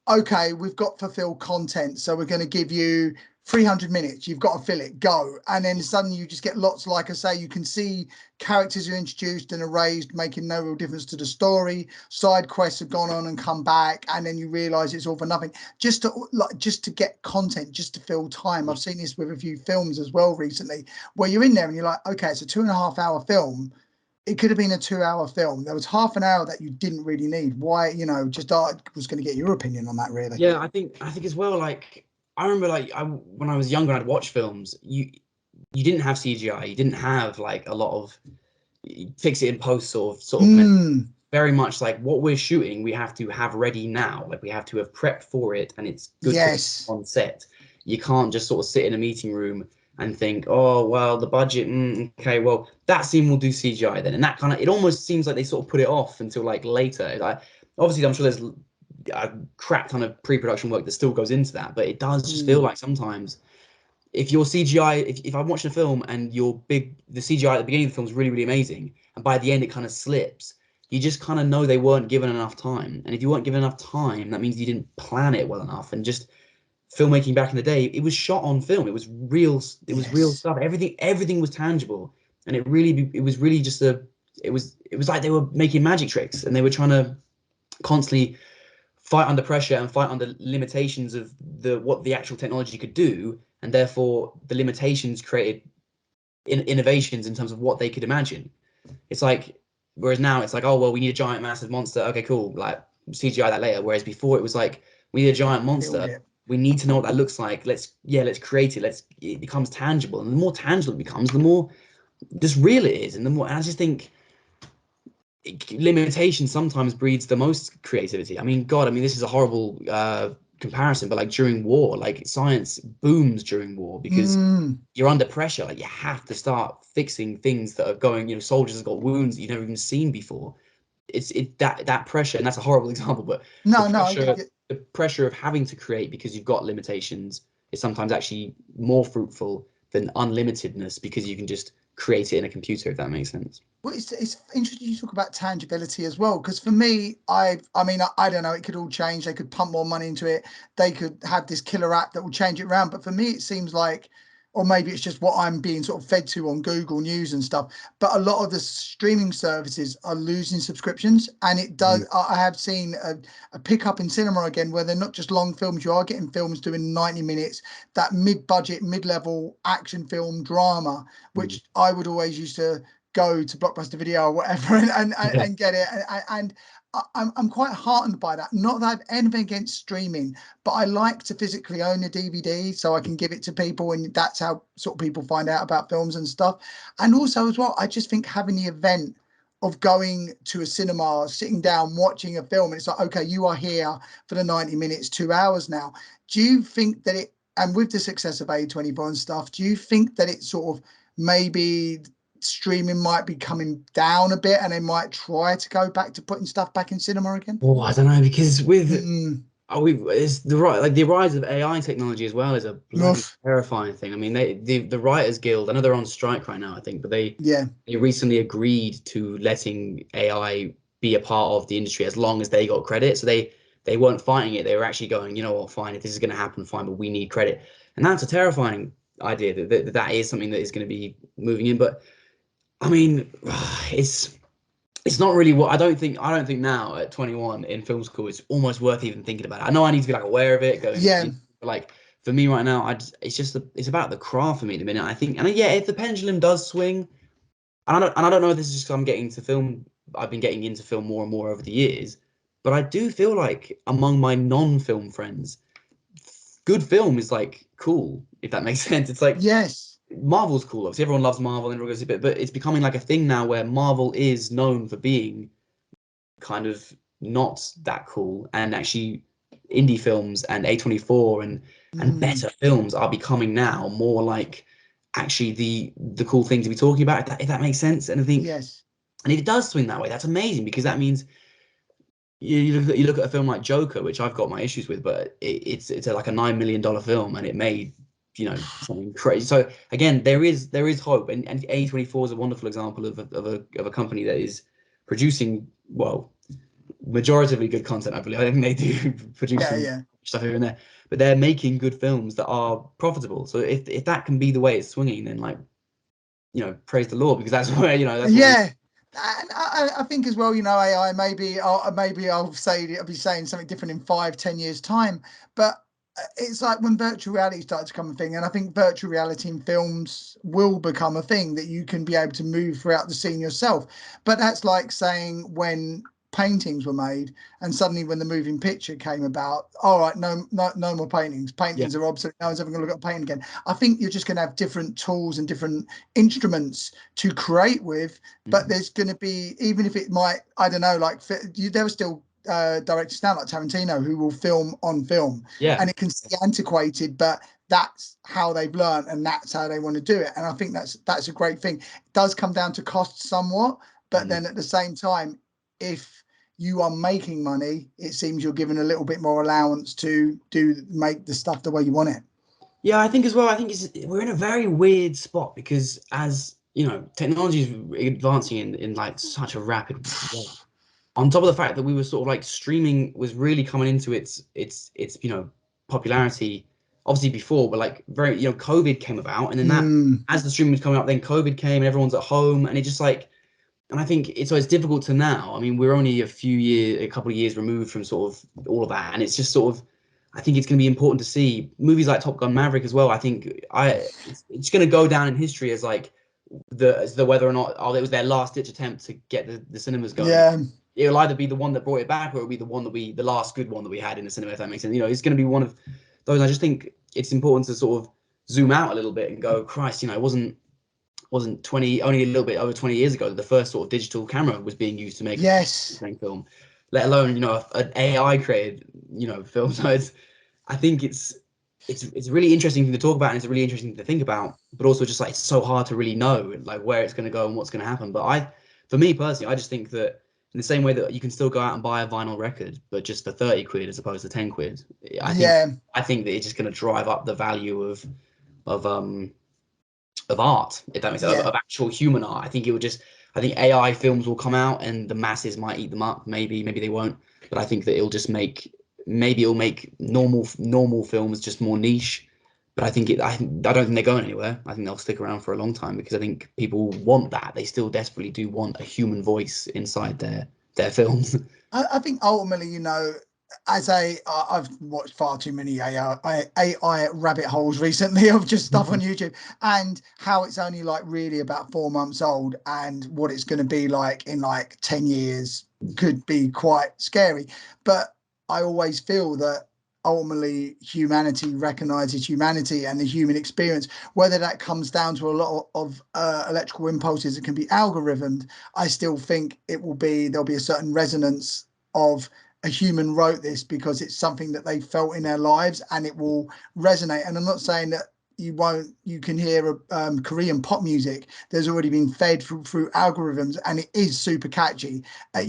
Okay, we've got fulfilled content, so we're going to give you 300 minutes, you've got to fill it, go. And then suddenly you just get lots, like I say, you can see characters are introduced and erased, making no real difference to the story. Side quests have gone on and come back, and then you realize it's all for nothing. Just to get content, just to fill time. I've seen this with a few films as well recently, where you're in there and you're like, okay, it's a 2.5 hour film. It could have been a 2 hour film. There was half an hour that you didn't really need. Why, you know, just I was going to get your opinion on that, really. Yeah, I think as well, like I remember like when I was younger, I'd watch films. You didn't have CGI. You didn't have like a lot of fix it in post sort of very much like what we're shooting, we have to have ready now. Like we have to have prepped for it, and it's good Yes. on set. You can't just sort of sit in a meeting room and think, oh well, the budget. Okay, well that scene will do CGI then, and that kind of it almost seems like they sort of put it off until like later. Like obviously, I'm sure there's a crap ton of pre-production work that still goes into that, but it does just feel like sometimes if your CGI, if I'm watching a film and the CGI at the beginning of the film is really, really amazing, and by the end it kind of slips, you just kind of know they weren't given enough time. And if you weren't given enough time, that means you didn't plan it well enough. And just filmmaking back in the day, it was shot on film. It was real. It was real stuff. Everything was tangible, and it was really just it was like they were making magic tricks, and they were trying to constantly fight under pressure and fight under limitations of what the actual technology could do, and therefore the limitations created innovations in terms of what they could imagine. It's like, whereas now it's like, oh well, we need a giant massive monster. Okay, cool. Like CGI that later. Whereas before it was like, we need a giant monster. We need to know what that looks like. Let's create it. It becomes tangible, and the more tangible it becomes, the more just real it is, and the more. And I just think limitation sometimes breeds the most creativity. I mean, God, I mean, this is a horrible comparison, but like during war, like science booms during war because you're under pressure. Like you have to start fixing things that are going. You know, soldiers have got wounds that you've never even seen before. That pressure, and that's a horrible example, but the pressure of having to create because you've got limitations is sometimes actually more fruitful than unlimitedness because you can just create it in a computer, if that makes sense. Well, it's interesting you talk about tangibility as well, because for me, I mean, I don't know, it could all change. They could pump more money into it. They could have this killer app that will change it around. But for me, it seems like, or maybe it's just what I'm being sort of fed to on Google News and stuff. But a lot of the streaming services are losing subscriptions, and it does. I have seen a pickup in cinema again, where they're not just long films. You are getting films doing 90 minutes, that mid-budget, mid-level action film drama, which I would always used to go to Blockbuster Video or whatever and get it. And I'm quite heartened by that. Not that I have anything against streaming, but I like to physically own a DVD so I can give it to people, and that's how sort of people find out about films and stuff. And also as well, I just think having the event of going to a cinema, sitting down, watching a film, and it's like, okay, you are here for the 90 minutes, 2 hours now. Do you think that and with the success of A24 and stuff, do you think that it sort of maybe streaming might be coming down a bit and they might try to go back to putting stuff back in cinema again? Well, I don't know, because with it's the rise of AI technology as well is a bloody terrifying thing. I mean, the Writers Guild, I know they're on strike right now, I think, but they recently agreed to letting AI be a part of the industry as long as they got credit. So they weren't fighting it. They were actually going, you know what, fine, if this is going to happen, fine, but we need credit. And that's a terrifying idea that is something that is going to be moving in. But I mean, it's not really what I don't think now at 21 in film school it's almost worth even thinking about it. I know I need to be like aware of it, but like for me right now, it's about the craft for me at the minute. I think, and if the pendulum does swing, and I don't know if this is just 'cause I'm getting into film. I've been getting into film more and more over the years, but I do feel like among my non-film friends, good film is like cool, if that makes sense. It's like Marvel's cool. Obviously, everyone loves Marvel and everyone goes, but it's becoming like a thing now where Marvel is known for being kind of not that cool, and actually indie films and A24 and better films are becoming now more like actually the cool thing to be talking about, if that makes sense. And I think and if it does swing that way, that's amazing, because that means you look at a film like Joker, which I've got my issues with, but it's like a $9 million film, and it made something crazy. So again, there is hope, and A24 is a wonderful example of a company that is producing majoritively good content. I believe I think they do produce some stuff here and there, but they're making good films that are profitable. So if that can be the way it's swinging, then like, praise the Lord, because that's where, that's what Yeah. And I think as well, AI, maybe I'll be saying something different in 5-10 years time, but it's like when virtual reality started to become a thing, and I think virtual reality in films will become a thing that you can be able to move throughout the scene yourself. But that's like saying when paintings were made and suddenly when the moving picture came about, all right, no more paintings. Paintings are obsolete. No one's ever going to look at a painting again. I think you're just going to have different tools and different instruments to create with, but there's going to be, even if it might, I don't know, like there are still directors now like Tarantino who will film on film, and it can be antiquated, but that's how they've learned and that's how they want to do it. And I think that's a great thing. It does come down to cost somewhat, but then at the same time, if you are making money, it seems you're given a little bit more allowance to make the stuff the way you want it. Yeah, I think as well. I think we're in a very weird spot because, as technology is advancing in like such a rapid way. On top of the fact that we were sort of like streaming was really coming into its popularity, obviously before, but like very COVID came about, and then as the streaming was coming up, then COVID came, and everyone's at home, and it just like. And I think it's difficult to now. I mean, we're only a couple of years removed from sort of all of that, and it's just sort of. I think it's going to be important to see movies like Top Gun Maverick as well. I think it's going to go down in history as like the whether or not it was their last ditch attempt to get the cinemas going. Yeah. It'll either be the one that brought it back, or it'll be the last good one that we had in the cinema. If that makes sense, it's going to be one of those. I just think it's important to sort of zoom out a little bit and go, Christ, it wasn't only a little bit over 20 years ago that the first sort of digital camera was being used to make a film, let alone an AI created film. So I think it's a really interesting thing to talk about, and it's a really interesting thing to think about, but also just like it's so hard to really know like where it's going to go and what's going to happen. But for me personally, I just think that in the same way that you can still go out and buy a vinyl record, but just for 30 quid as opposed to 10 quid, I think that it's just going to drive up the value of art, if that makes sense, of actual human art. I think I think AI films will come out and the masses might eat them up. Maybe they won't, but I think that it'll make normal films just more niche. But I don't think they're going anywhere. I think they'll stick around for a long time because I think people want that. They still desperately do want a human voice inside their films. I think ultimately, I've watched far too many AI rabbit holes recently of just stuff on YouTube, and how it's only like really about 4 months old, and what it's going to be like in like 10 years could be quite scary. But I always feel that ultimately humanity recognizes humanity and the human experience, whether that comes down to a lot of electrical impulses that can be algorithmed. I still think there'll be a certain resonance of a human wrote this because it's something that they felt in their lives, and it will resonate. And I'm not saying that you can hear Korean pop music there's already been fed through algorithms, and it is super catchy. At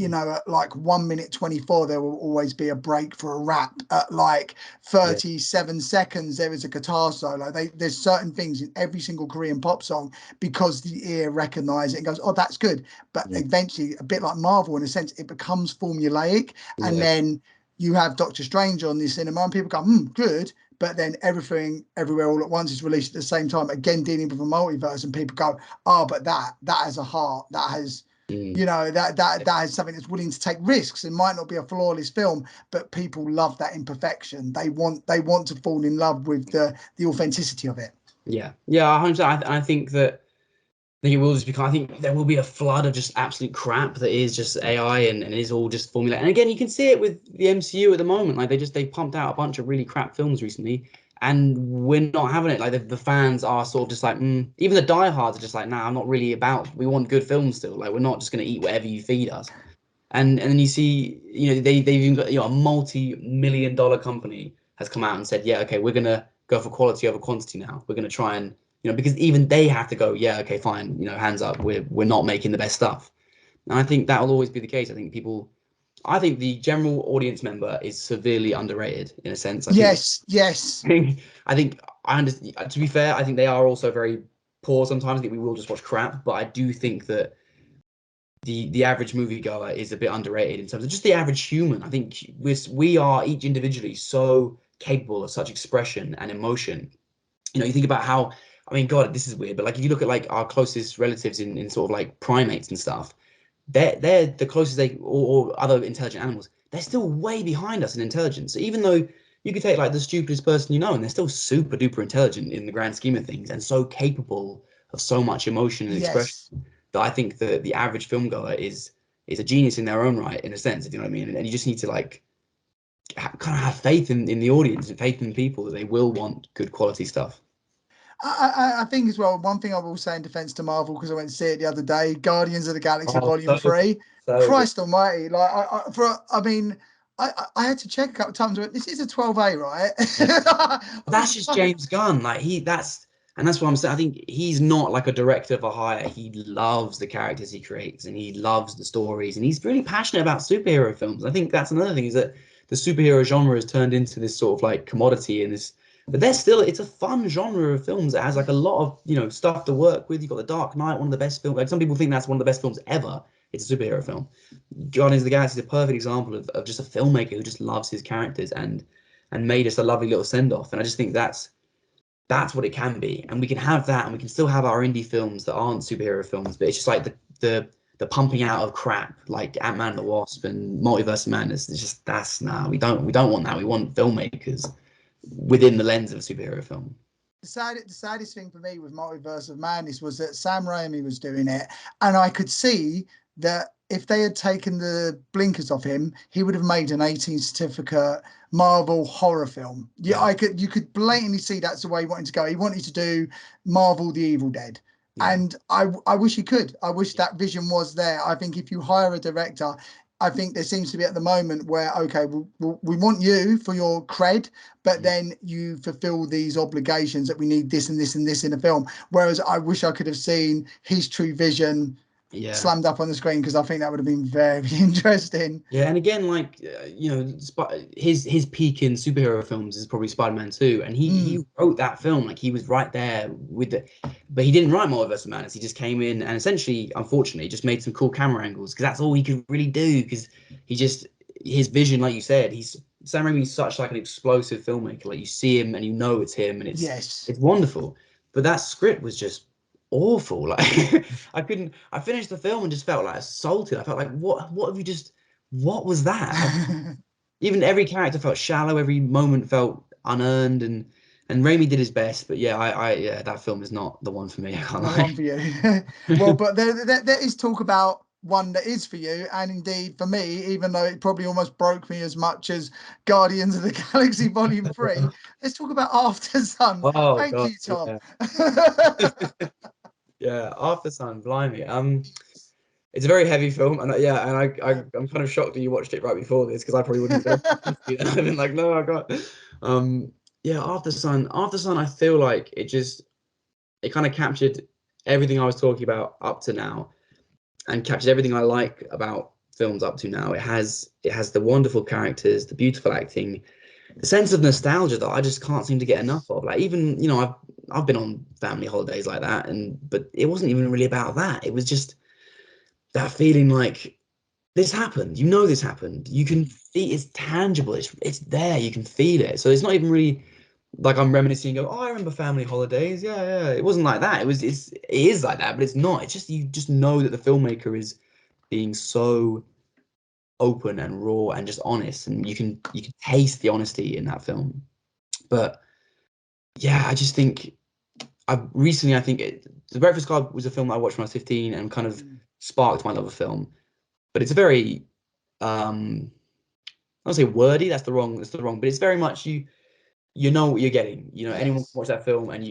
like 1 minute 24 there will always be a break for a rap. At like 37 seconds there is a guitar solo. There's certain things in every single Korean pop song because the ear recognizes it and goes, oh, that's good. But eventually, a bit like Marvel in a sense, it becomes formulaic. And then you have Doctor Strange on the cinema and people go, good. But then Everything Everywhere All at Once is released at the same time, again dealing with a multiverse, and people go, oh, but that has a heart, that has that has something that's willing to take risks. It might not be a flawless film, but people love that imperfection. They want to fall in love with the authenticity of it. 100%. I think it will just become. I think there will be a flood of just absolute crap that is just AI and it is all just formula. And again, you can see it with the MCU at the moment. Like they pumped out a bunch of really crap films recently, and we're not having it. Like the fans are sort of just like, even the diehards are just like, nah, I'm not really about. We want good films still. Like we're not just gonna eat whatever you feed us. And then you see, they've even got a multi-million-dollar company has come out and said, yeah, okay, we're gonna go for quality over quantity now. We're gonna try and because even they have to go, yeah, okay, fine, hands up, we're not making the best stuff. And I think that will always be the case. I think the general audience member is severely underrated in a sense. Yes. I think I understand. To be fair, I think they are also very poor sometimes. I think we will just watch crap, but I do think that the average moviegoer is a bit underrated in terms of just the average human. I think we are each individually so capable of such expression and emotion. You know, you think about how, I mean, God, this is weird, but like if you look at like our closest relatives in sort of like primates and stuff, they're the closest they or other intelligent animals. They're still way behind us in intelligence. So even though you could take like the stupidest person you know, and they're still super duper intelligent in the grand scheme of things, and so capable of so much emotion and expression, Yes. that I think that the average film goer is a genius in their own right, in a sense, if you know what I mean. And you just need to like kind of have faith in the audience and faith in people that they will want good quality stuff. I think as well, one thing I will say in defense to Marvel, because I went to see it the other day, Guardians of the Galaxy Oh, Volume 3. so good. Christ almighty. Like I mean, I had to check a couple of times. This is a 12A, right? Yeah. I That's was just like, James Gunn. Like that's what I'm saying. I think he's not like a director for hire. He loves the characters he creates and he loves the stories and he's really passionate about superhero films. I think that's another thing is that the superhero genre has turned into this sort of like commodity and this, but there's still it's a fun genre of films. It has like a lot of stuff to work with. You've got The Dark Knight, one of the best films. Like some people think that's one of the best films ever. It's a superhero film. Guardians of the Galaxy is a perfect example of just a filmmaker who just loves his characters and made us a lovely little send off. And I just think that's what it can be, and we can have that, and we can still have our indie films that aren't superhero films, but it's just like the pumping out of crap like Ant-Man and the Wasp and Multiverse of Madness. It's just we don't want that. We want filmmakers within the lens of a superhero film. the saddest thing for me with Multiverse of Madness was that Sam Raimi was doing it, and I could see that if they had taken the blinkers off him, he would have made an 18 certificate Marvel horror film. Yeah, Yeah, you could blatantly see that's the way he wanted to go. He wanted to do Marvel The Evil Dead. yeah, And I wish he could. I wish that vision was there. I think if you hire a director, I think there seems to be at the moment where, okay, we want you for your cred, but mm, then you fulfill these obligations that we need this and this and this in a film. Whereas I wish I could have seen his true vision yeah. slammed up on the screen, because I think that would have been very interesting. Yeah, and again, like his peak in superhero films is probably Spider-Man 2, and he Mm, wrote that film like he was right there with the, but he didn't write Multiverse of Madness. He just came in and essentially, unfortunately, just made some cool camera angles because that's all he could really do. Because he just his vision, like you said, he's Sam Raimi's such like an explosive filmmaker. Like you see him and you know it's him, and yes. it's wonderful. But that script was just awful. Like I finished the film and just felt like assaulted. I felt like what have you just what was that? Even every character felt shallow. Every moment felt unearned, and Raimi did his best. But yeah, yeah, that film is not the one for me. I can't Not one lie. for you. Well, but there is talk about one that is for you, and indeed for me, even though it probably almost broke me as much as Guardians of the Galaxy Volume 3. Let's talk about After Sun. Oh Thank God, you, Tom. yeah, yeah. Aftersun, blimey. It's a very heavy film, and yeah, and I'm kind of shocked that you watched it right before this because I probably wouldn't have been able to. I've been like, no, I got. Yeah, After Sun, I feel like it kind of captured everything I was talking about up to now, and captured everything I like about films up to now. It has the wonderful characters, the beautiful acting, the sense of nostalgia that I just can't seem to get enough Yes. of. Like even I've been on family holidays like that, and but it wasn't even really about that. It was just that feeling like this happened. You know this happened. You can see it's tangible. It's there. You can feel it. So it's not even really like I'm reminiscing and go, oh, I remember family holidays. Yeah, yeah. It wasn't like that. It is like that, but it's not. It's just you just know that the filmmaker is being so open and raw and just honest, and you can taste the honesty in that film. But yeah, I just think I think The Breakfast Club was a film I watched when I was 15 and kind of Mm, sparked my love of film. But it's a very I don't say wordy, that's the wrong, but it's very much you know what you're getting. Anyone can yes. watch that film and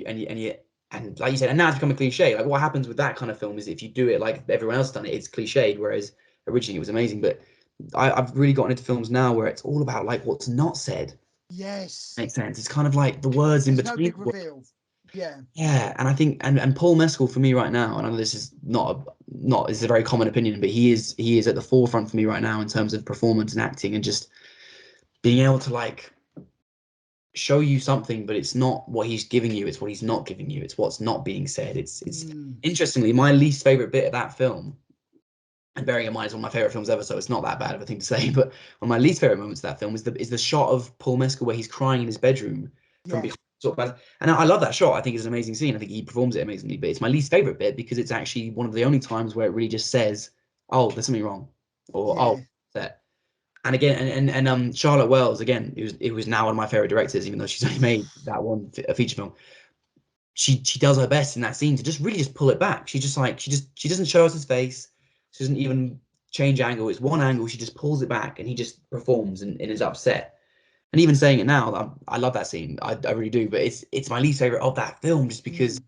like you said, and now it's become a cliche. Like what happens with that kind of film is if you do it like everyone else done it, it's cliched, whereas originally it was amazing. But I've really gotten into films now where it's all about like what's not said. Yes. Makes sense. It's kind of like the words in There's no between big the words. reveal. Yeah. Yeah, and I think and Paul Mescal for me right now, and I know this is not this is a very common opinion, but he is at the forefront for me right now in terms of performance and acting and just being able to like show you something, but it's not what he's giving you, it's what he's not giving you, it's what's not being said. It's Mm, interestingly my least favorite bit of that film And bearing in mind, it's one of my favorite films ever, so it's not that bad of a thing to say. But one of my least favorite moments of that film is the shot of Paul Mescal where he's crying in his bedroom from Yeah, behind. And I love that shot. I think it's an amazing scene. I think he performs it amazingly. But it's my least favorite bit because it's actually one of the only times where it really just says, "Oh, there's something wrong," or "Oh, yeah. that." And again, Charlotte Wells again, it was now one of my favorite directors, even though she's only made that one a feature film. She does her best in that scene to just really just pull it back. She just like she doesn't show us his face. She doesn't even change angle. It's one angle. She just pulls it back and he just performs and is upset. And even saying it now, I love that scene. I really do. But it's my least favorite of that film just because Mm.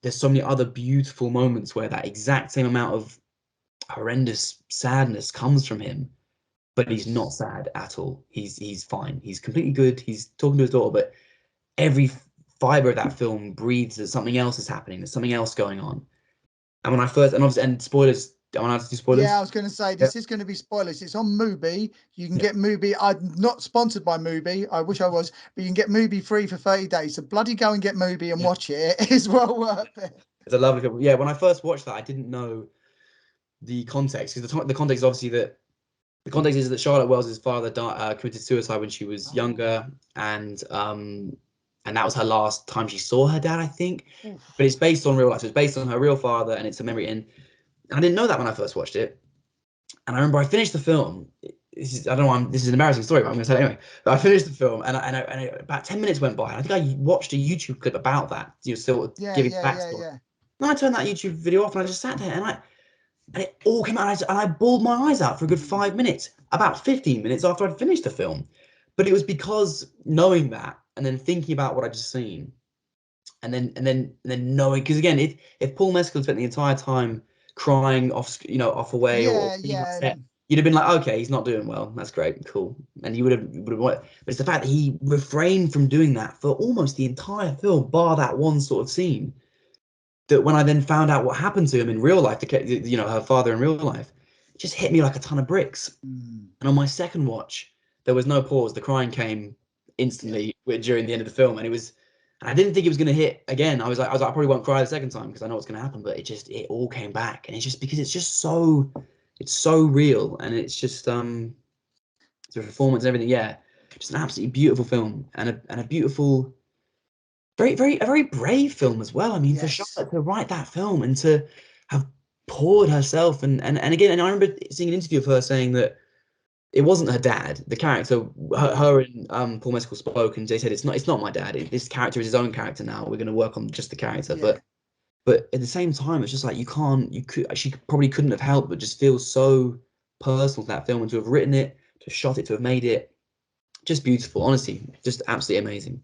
there's so many other beautiful moments where that exact same amount of horrendous sadness comes from him, but he's not sad at all. He's fine. He's completely good. He's talking to his daughter, but every fiber of that film breathes that something else is happening. There's something else going on. And when I first, and obviously, and spoilers, am I allowed to do Yeah, I spoilers? was going to say Yeah. this is going to be spoilers. It's on Mubi. You can Yeah. get Mubi. I'm not sponsored by Mubi. I wish I was, but you can get Mubi free for 30 days. So bloody go and get Mubi and Yeah. watch it. It is well worth it. It's a lovely film. Yeah, when I first watched that, I didn't know the context because the context is obviously that the context is that Charlotte Wells' father committed suicide when she was Oh, younger, and that was her last time she saw her dad, I think. But it's based on real life. So it's based on her real father, and it's a memory. And I didn't know that when I first watched it. And I remember I finished the film. I don't know. This is an embarrassing story, but I'm going to tell it anyway. But I finished the film, about 10 minutes went by, and I think I watched a YouTube clip about that. Still yeah, giving yeah, yeah, backstory. yeah. And I turned that YouTube video off, and I just sat there, and it all came out, and I bawled my eyes out for a good 5 minutes, about 15 minutes after I'd finished the film. But it was because knowing that, and then thinking about what I just seen, and then knowing, because again, if Paul Mescal spent the entire time crying off away or Yeah, being yeah. upset, you'd have been like, okay, he's not doing well. That's great, cool, and you would have wanted. But it's the fact that he refrained from doing that for almost the entire film, bar that one sort of scene. That when I then found out what happened to him in real life, her father in real life, it just hit me like a ton of bricks. Mm, And on my second watch, there was no pause. The crying came yeah. instantly during the end of the film, and it was. And I didn't think it was going to hit again. I probably won't cry the second time because I know what's going to happen. But it all came back, and it's just because it's so real, and it's just the performance and everything. Yeah, just an absolutely beautiful film, and a beautiful, a very brave film as well. I mean, for Yes. Charlotte to write that film and to have poured herself, and again, and I remember seeing an interview of her saying that it wasn't her dad. The character, her and Paul Mescal spoke, and they said it's not my dad. This character is his own character now. We're going to work on just the character, Yeah. but at the same time, it's just like she probably couldn't have helped but just feel so personal to that film and to have written it, to have shot it, to have made it, just beautiful. Honestly, just absolutely amazing.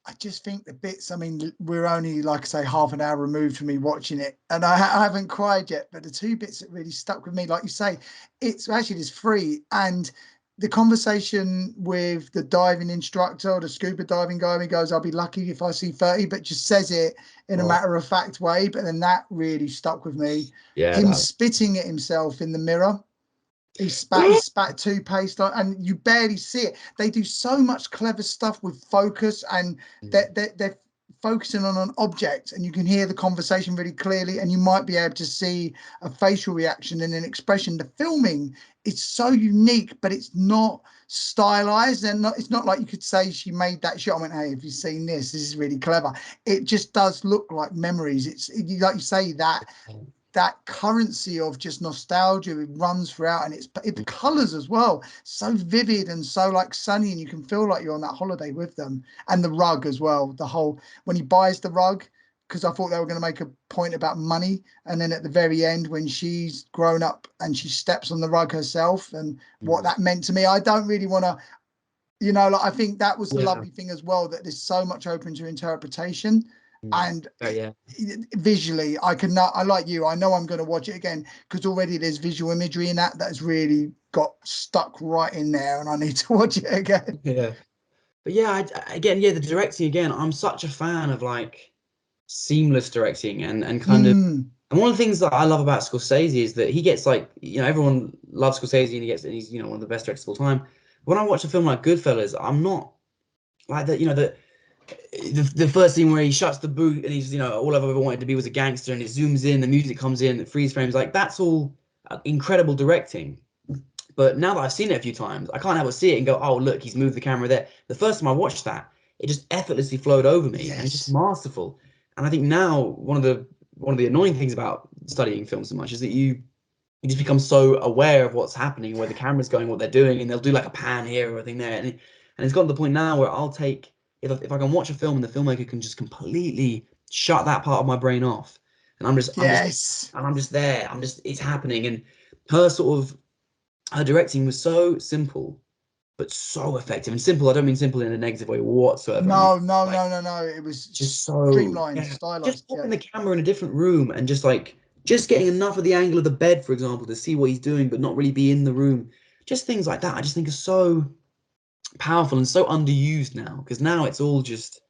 I just think the bits, I mean, we're only, like I say, half an hour removed from me watching it, and I haven't cried yet. But the two bits that really stuck with me, like you say, it's actually just free. And the conversation with the diving instructor or the scuba diving guy, he goes, I'll be lucky if I see 30, but just says it in a Oh, matter of fact way. But then that really stuck with me. yeah, Him that. spitting at himself in the mirror. He Yeah. spat toothpaste on, and you barely see it. They do so much clever stuff with focus, and Mm, they're focusing on an object, and you can hear the conversation really clearly, and you might be able to see a facial reaction and an expression. The filming is so unique, but it's not stylized, and it's not like you could say she made that shot. I went, hey, have you seen this? This is really clever. It just does look like memories. Like you say, that currency of just nostalgia, it runs throughout, and the colors as well, so vivid and so like sunny, and you can feel like you're on that holiday with them. And the rug as well, the whole, when he buys the rug, because I thought they were going to make a point about money, and then at the very end when she's grown up and she steps on the rug herself and what mm, that meant to me, I don't really want to, like, I think that was the yeah. lovely thing as well, that there's so much open to interpretation. Mm. And Oh, yeah. visually, I can not, I like you, I know I'm going to watch it again because already there's visual imagery in that has really got stuck right in there, and I need to watch it again. Yeah. But yeah, again, yeah, the directing again. I'm such a fan of like seamless directing and kind of. Mm, And one of the things that I love about Scorsese is that he gets like, everyone loves Scorsese and he's, one of the best directors of all time. When I watch a film like Goodfellas, I'm not like that, the first scene where he shuts the boot and he's, all I've ever wanted to be was a gangster, and it zooms in, the music comes in, the freeze frames, like that's all incredible directing. But now that I've seen it a few times, I can't help but see it and go, oh, look, he's moved the camera there. The first time I watched that, it just effortlessly flowed over me, and it's just Yes. masterful. And I think now one of the annoying things about studying film so much is that you just become so aware of what's happening, where the camera's going, what they're doing, and they'll do like a pan here or a thing there. And it's gotten to the point now where I'll take, if I can watch a film and the filmmaker can just completely shut that part of my brain off, and Yes. I'm just there. It's happening. And her sort of, her directing was so simple, but so effective. And simple, I don't mean simple in a negative way whatsoever. I mean, No, no, like, no, no, no. It was just so, streamlined, yeah, stylized. just Yeah. popping the camera in a different room and just like, just getting enough of the angle of the bed, for example, to see what he's doing, but not really be in the room. Just things like that, I just think are so powerful and so underused now, because now it's all just,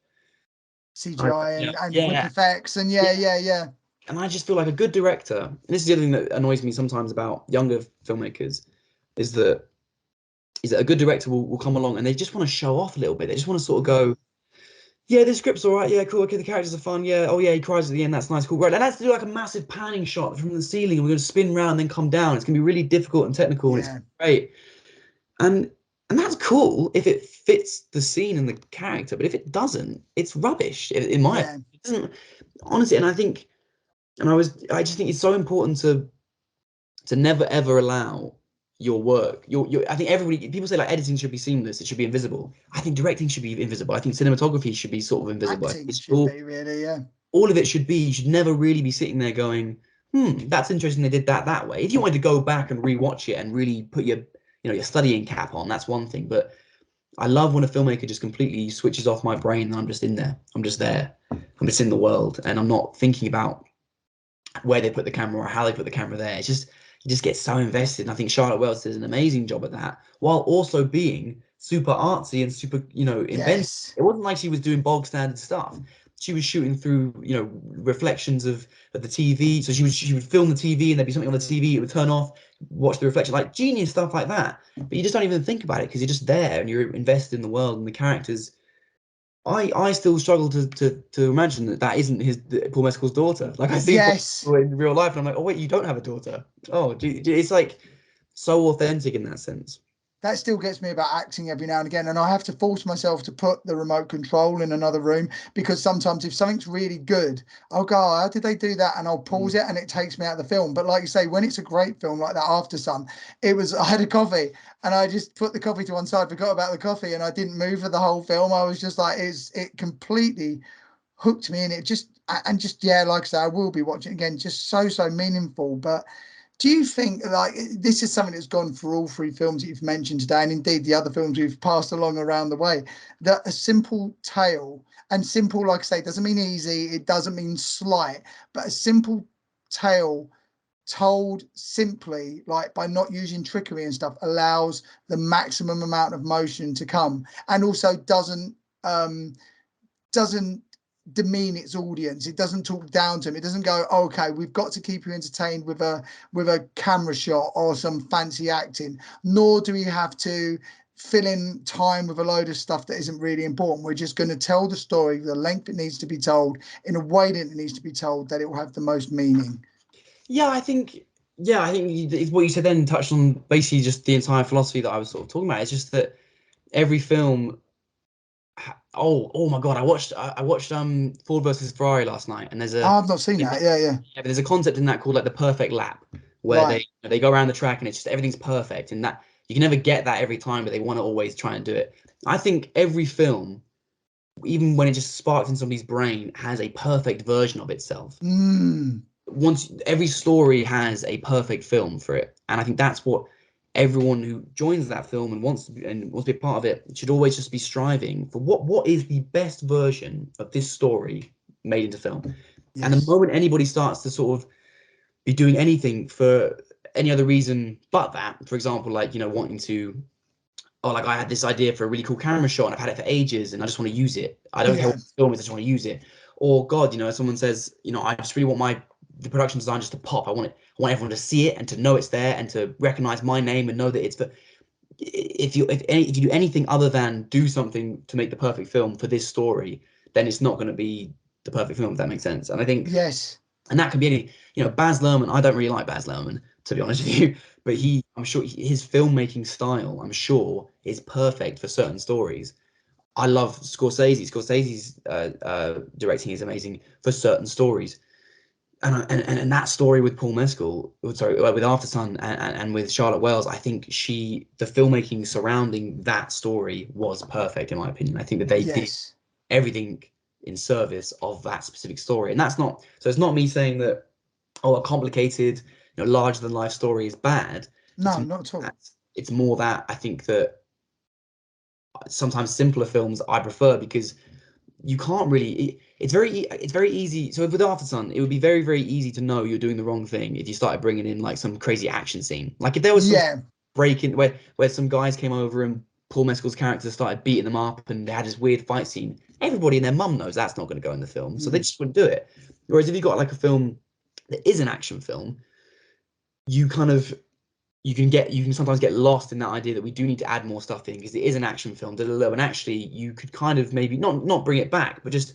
CGI and quick yeah, effects and yeah. yeah. And I just feel like a good director, and this is the other thing that annoys me sometimes about younger filmmakers, is that a good director will come along and they just want to show off a little bit. They just want to sort of go, yeah, the script's all right. Yeah, cool. Okay, the characters are fun. Yeah. Oh, yeah, he cries at the end. That's nice. Cool. Right. And let's do like a massive panning shot from the ceiling. And we're going to spin round and then come down. It's going to be really difficult and technical, and it's Yeah. great. And that's cool if it fits the scene and the character. But if it doesn't, it's rubbish. In my Yeah. opinion. It doesn't, honestly. And I just think it's so important to never ever allow your work. I think everybody, people say like editing should be seamless, it should be invisible. I think directing should be invisible. I think cinematography should be sort of invisible. I think Acting it's should be really, yeah. all of it should be. You should never really be sitting there going, that's interesting. They did that way. If you wanted to go back and rewatch it and really put your studying cap on, that's one thing. But I love when a filmmaker just completely switches off my brain and I'm just in there. I'm just there. I'm just in the world, and I'm not thinking about where they put the camera or how they put the camera there. It's just, you just get so invested. And I think Charlotte Wells does an amazing job at that, while also being super artsy and super, inventive. Yes. It wasn't like she was doing bog standard stuff. She was shooting through, reflections of the TV. So she would film the TV and there'd be something on the TV, it would turn off, watch the reflection, like genius stuff like that. But you just don't even think about it because you're just there and you're invested in the world and the characters. I still struggle to imagine that isn't Paul Mescal's daughter. Like I see Yes. in real life, and I'm like, oh wait, you don't have a daughter. Oh, it's like so authentic in that sense. That still gets me about acting every now and again. And I have to force myself to put the remote control in another room, because sometimes if something's really good, I'll go, oh, how did they do that? And I'll pause it and it takes me out of the film. But like you say, when it's a great film like that, Aftersun, I had a coffee and I just put the coffee to one side, forgot about the coffee, and I didn't move for the whole film. I was just like, it completely hooked me in it. Yeah, like I say, I will be watching it again. Just so meaningful. But do you think, like, this is something that's gone for all three films that you've mentioned today, and indeed the other films we've passed along around the way, that a simple tale, and simple, like I say, doesn't mean easy, it doesn't mean slight, but a simple tale told simply, like by not using trickery and stuff, allows the maximum amount of motion to come, and also doesn't demean its audience. It doesn't talk down to them. It doesn't go, oh, okay, we've got to keep you entertained with a camera shot or some fancy acting, nor do we have to fill in time with a load of stuff that isn't really important. We're just going to tell the story the length it needs to be told, in a way that it needs to be told, that it will have the most meaning. I think what you said then touched on basically just the entire philosophy that I was sort of talking about. It's just that every film. Oh my God! I watched Ford versus Ferrari last night, and Oh, I've not seen that. Yeah. but there's a concept in that called like the perfect lap, where Right. they go around the track and it's just everything's perfect, and that you can never get that every time, but they want to always try and do it. I think every film, even when it just sparks in somebody's brain, has a perfect version of itself. Mm. Once every story has a perfect film for it, and I think that's what everyone who joins that film and wants to be a part of it should always just be striving for. What is the best version of this story made into film? And the Yes. moment anybody starts to sort of be doing anything for any other reason but that, for example, like wanting to, oh, like I had this idea for a really cool camera shot and I've had it for ages and I just want to use it. I don't care Yeah. what the film is, I just want to use it. Or God, someone says, I just really want the production design just to pop. I want everyone to see it and to know it's there and to recognize my name and know that it's for. If you do anything other than do something to make the perfect film for this story, then it's not going to be the perfect film, if that makes sense. And I think, Yes. and that could be any, Baz Luhrmann. I don't really like Baz Luhrmann. to be honest with you. But I'm sure his filmmaking style, I'm sure, is perfect for certain stories. I love Scorsese. Scorsese's directing is amazing for certain stories. And that story with Paul Mescal, sorry, with Aftersun and with Charlotte Wells, I think the filmmaking surrounding that story was perfect in my opinion. I think that they did Yes. everything in service of that specific story, and that's not so. It's not me saying that a complicated, larger than life story is bad. No, not at all. It's more that I think that sometimes simpler films I prefer because you can't really. It's very easy. So with Aftersun, it would be very, very easy to know you're doing the wrong thing if you started bringing in like some crazy action scene. Like if there was some Yeah. breaking where some guys came over and Paul Mescal's character started beating them up and they had this weird fight scene. Everybody and their mum knows that's not going to go in the film, so they just wouldn't do it. Whereas if you've got like a film that is an action film, you kind of you can sometimes get lost in that idea that we do need to add more stuff in because it is an action film, and actually you could kind of maybe not bring it back, but just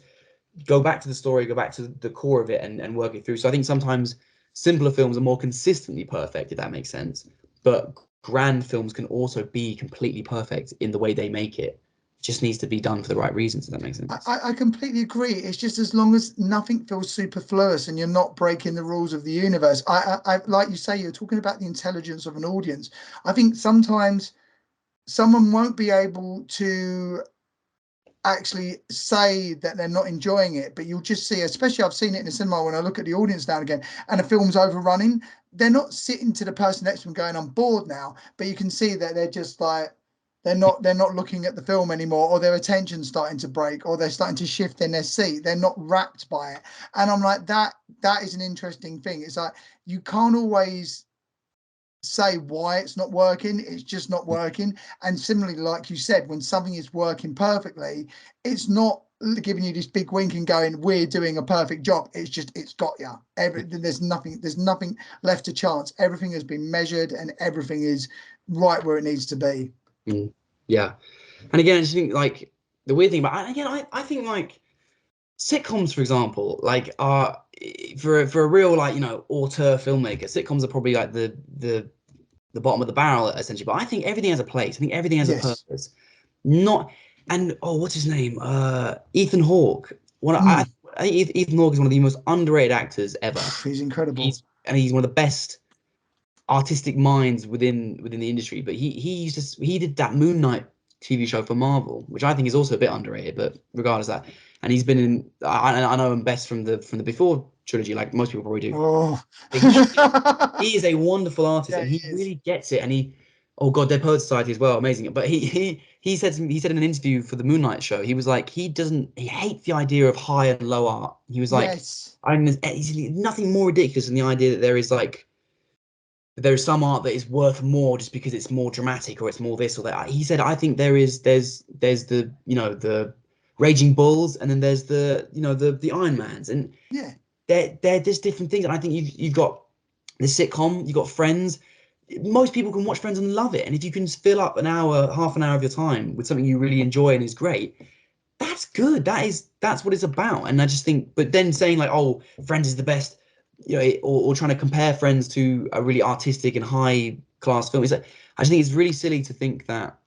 go back to the story, go back to the core of it and work it through. So I think sometimes simpler films are more consistently perfect, if that makes sense. But grand films can also be completely perfect in the way they make it. It just needs to be done for the right reasons, if that makes sense. I completely agree. It's just as long as nothing feels superfluous and you're not breaking the rules of the universe. I like you say, you're talking about the intelligence of an audience. I think sometimes someone won't be able to actually say that they're not enjoying it, but you'll just see, especially I've seen it in the cinema when I look at the audience now and again, and a film's overrunning, they're not sitting to the person next to them going, I'm bored now, but you can see that they're just like they're not looking at the film anymore, or their attention's starting to break, or they're starting to shift in their seat. They're not wrapped by it. And I'm like, that is an interesting thing. It's like you can't always say why it's not working. It's just not working. And similarly, like you said, when something is working perfectly, it's not giving you this big wink and going, we're doing a perfect job. It's just, it's got you. There's nothing left to chance. Everything has been measured and everything is right where it needs to be. Yeah. And again, I just think like the weird thing about again, I think like sitcoms, for example, like are for a real like auteur filmmaker, sitcoms are probably like the bottom of the barrel essentially. But I think everything has a place. I think everything has a Yes. purpose. Not and what's his name? Ethan Hawke. I think Ethan Hawke is one of the most underrated actors ever. He's incredible. He's one of the best artistic minds within the industry. But he did that Moon Knight TV show for Marvel, which I think is also a bit underrated. But regardless of that, and he's been in. I know him best from the Before trilogy, like most people probably do. Oh. But he is a wonderful artist, Yeah, and he he is. really gets it. And oh God, Dead Poets Society as well, amazing. But he said in an interview for the Moon Knight show, he was like he hates the idea of high and low art. He was like, Yes. I mean, there's nothing more ridiculous than the idea that there is some art that is worth more just because it's more dramatic or it's more this or that. He said, I think there's the the Raging Bulls, and then there's the Iron Mans, and Yeah. they're just different things. And I think you've got the sitcom, you've got Friends. Most people can watch Friends and love it, and if you can fill up half an hour of your time with something you really enjoy and is great, that's good. That's what it's about. And I just think, but then saying like, oh, Friends is the best, or trying to compare Friends to a really artistic and high class film, is like, I just think it's really silly to think that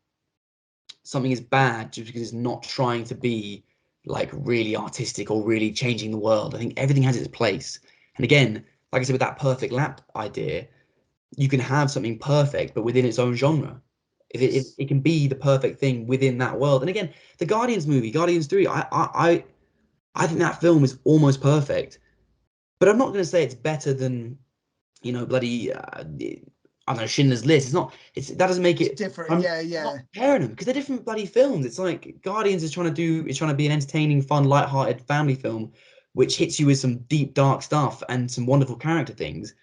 something is bad just because it's not trying to be like really artistic or really changing the world. I think everything has its place. And again, like I said, with that perfect lap idea, you can have something perfect, but within its own genre. If Yes. it can be the perfect thing within that world. And again, the Guardians movie, Guardians 3, I think that film is almost perfect. But I'm not going to say it's better than, bloody, I don't know, Schindler's List. It's not, that doesn't make It's it, different. I'm Yeah, not yeah. comparing them because they're different bloody films. It's like Guardians is trying to be an entertaining, fun, light-hearted family film, which hits you with some deep, dark stuff and some wonderful character things.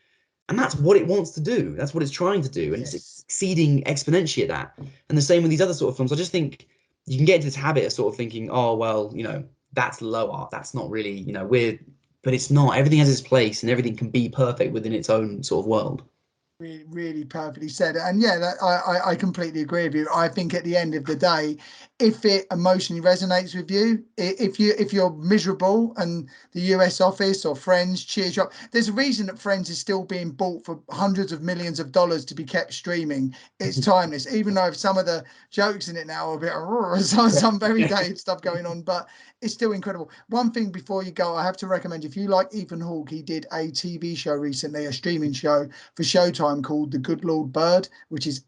And that's what it wants to do. That's what it's trying to do. And it's Yes. exceeding exponentially at that. And the same with these other sort of films. I just think you can get into this habit of sort of thinking, oh, well, that's low art. That's not really, weird. But it's not. Everything has its place and everything can be perfect within its own sort of world. Really, really perfectly said. And yeah, I completely agree with you. I think at the end of the day, if it emotionally resonates with you, if you're miserable and the US Office or Friends cheers you up, there's a reason that Friends is still being bought for hundreds of millions of dollars to be kept streaming. It's timeless, even though some of the jokes in it now are a bit some very dated stuff going on, but it's still incredible. One thing before you go, I have to recommend, if you like Ethan Hawke, he did a TV show recently, a streaming show for Showtime called The Good Lord Bird, which is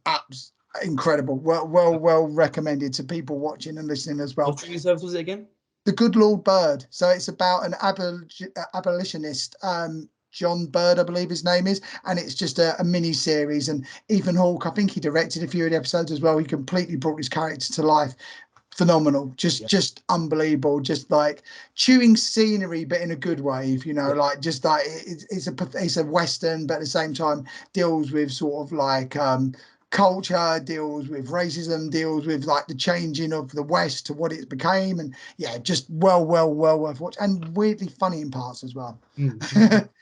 incredible. Well recommended to people watching and listening as well. What streaming service was it again? The Good Lord Bird. So it's about an abolitionist, John Bird, I believe his name is, and it's just a mini series. And Ethan Hawke, I think he directed a few of the episodes as well. He completely brought his character to life. Phenomenal, just unbelievable, just like chewing scenery, but in a good way, if you know, like just like it's a western, but at the same time deals with sort of like culture, deals with racism, deals with like the changing of the West to what it became, and yeah, just well worth watching, and weirdly funny in parts as well.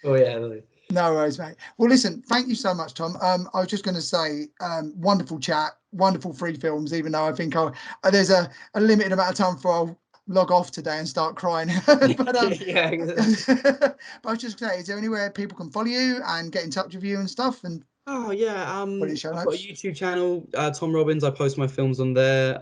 Oh yeah. Really. No worries, mate. Well, listen, thank you so much, Tom. I was just going to say, wonderful chat, wonderful free films, even though I think there's a limited amount of time before I'll log off today and start crying. But, Yeah. but I was just going to say, is there anywhere people can follow you and get in touch with you and stuff? And Oh yeah. put it in show I've got a notes. YouTube channel, Tom Robbins. I post my films on there.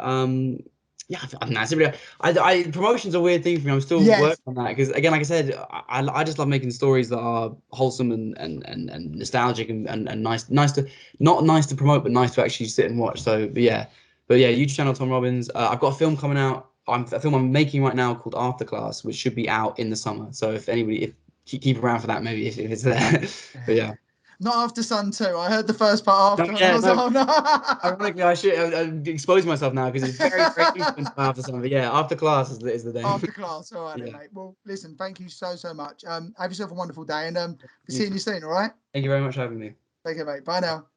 Yeah, I don't know. It's really, promotion's a weird thing for me. I'm still Yes. working on that because, again, like I said, I just love making stories that are wholesome and nostalgic and nice to, not nice to promote, but nice to actually sit and watch. So, but yeah, YouTube channel Tom Robbins. I've got a film coming out. A film I'm making right now called Afterclass, which should be out in the summer. So if anybody, if keep around for that, maybe if it's there. But yeah. Not Aftersun too. I heard the first part No, after, and I yeah, was like, no. oh no. Ironically, I should expose myself now because it's very influenced by Aftersun. But yeah, Afterclass is the name. After class. All right, then, Yeah. mate. Well, listen, thank you so much. Have yourself a wonderful day, and You seeing too. you soon. All right. Thank you very much for having me. Take care, mate. Bye now.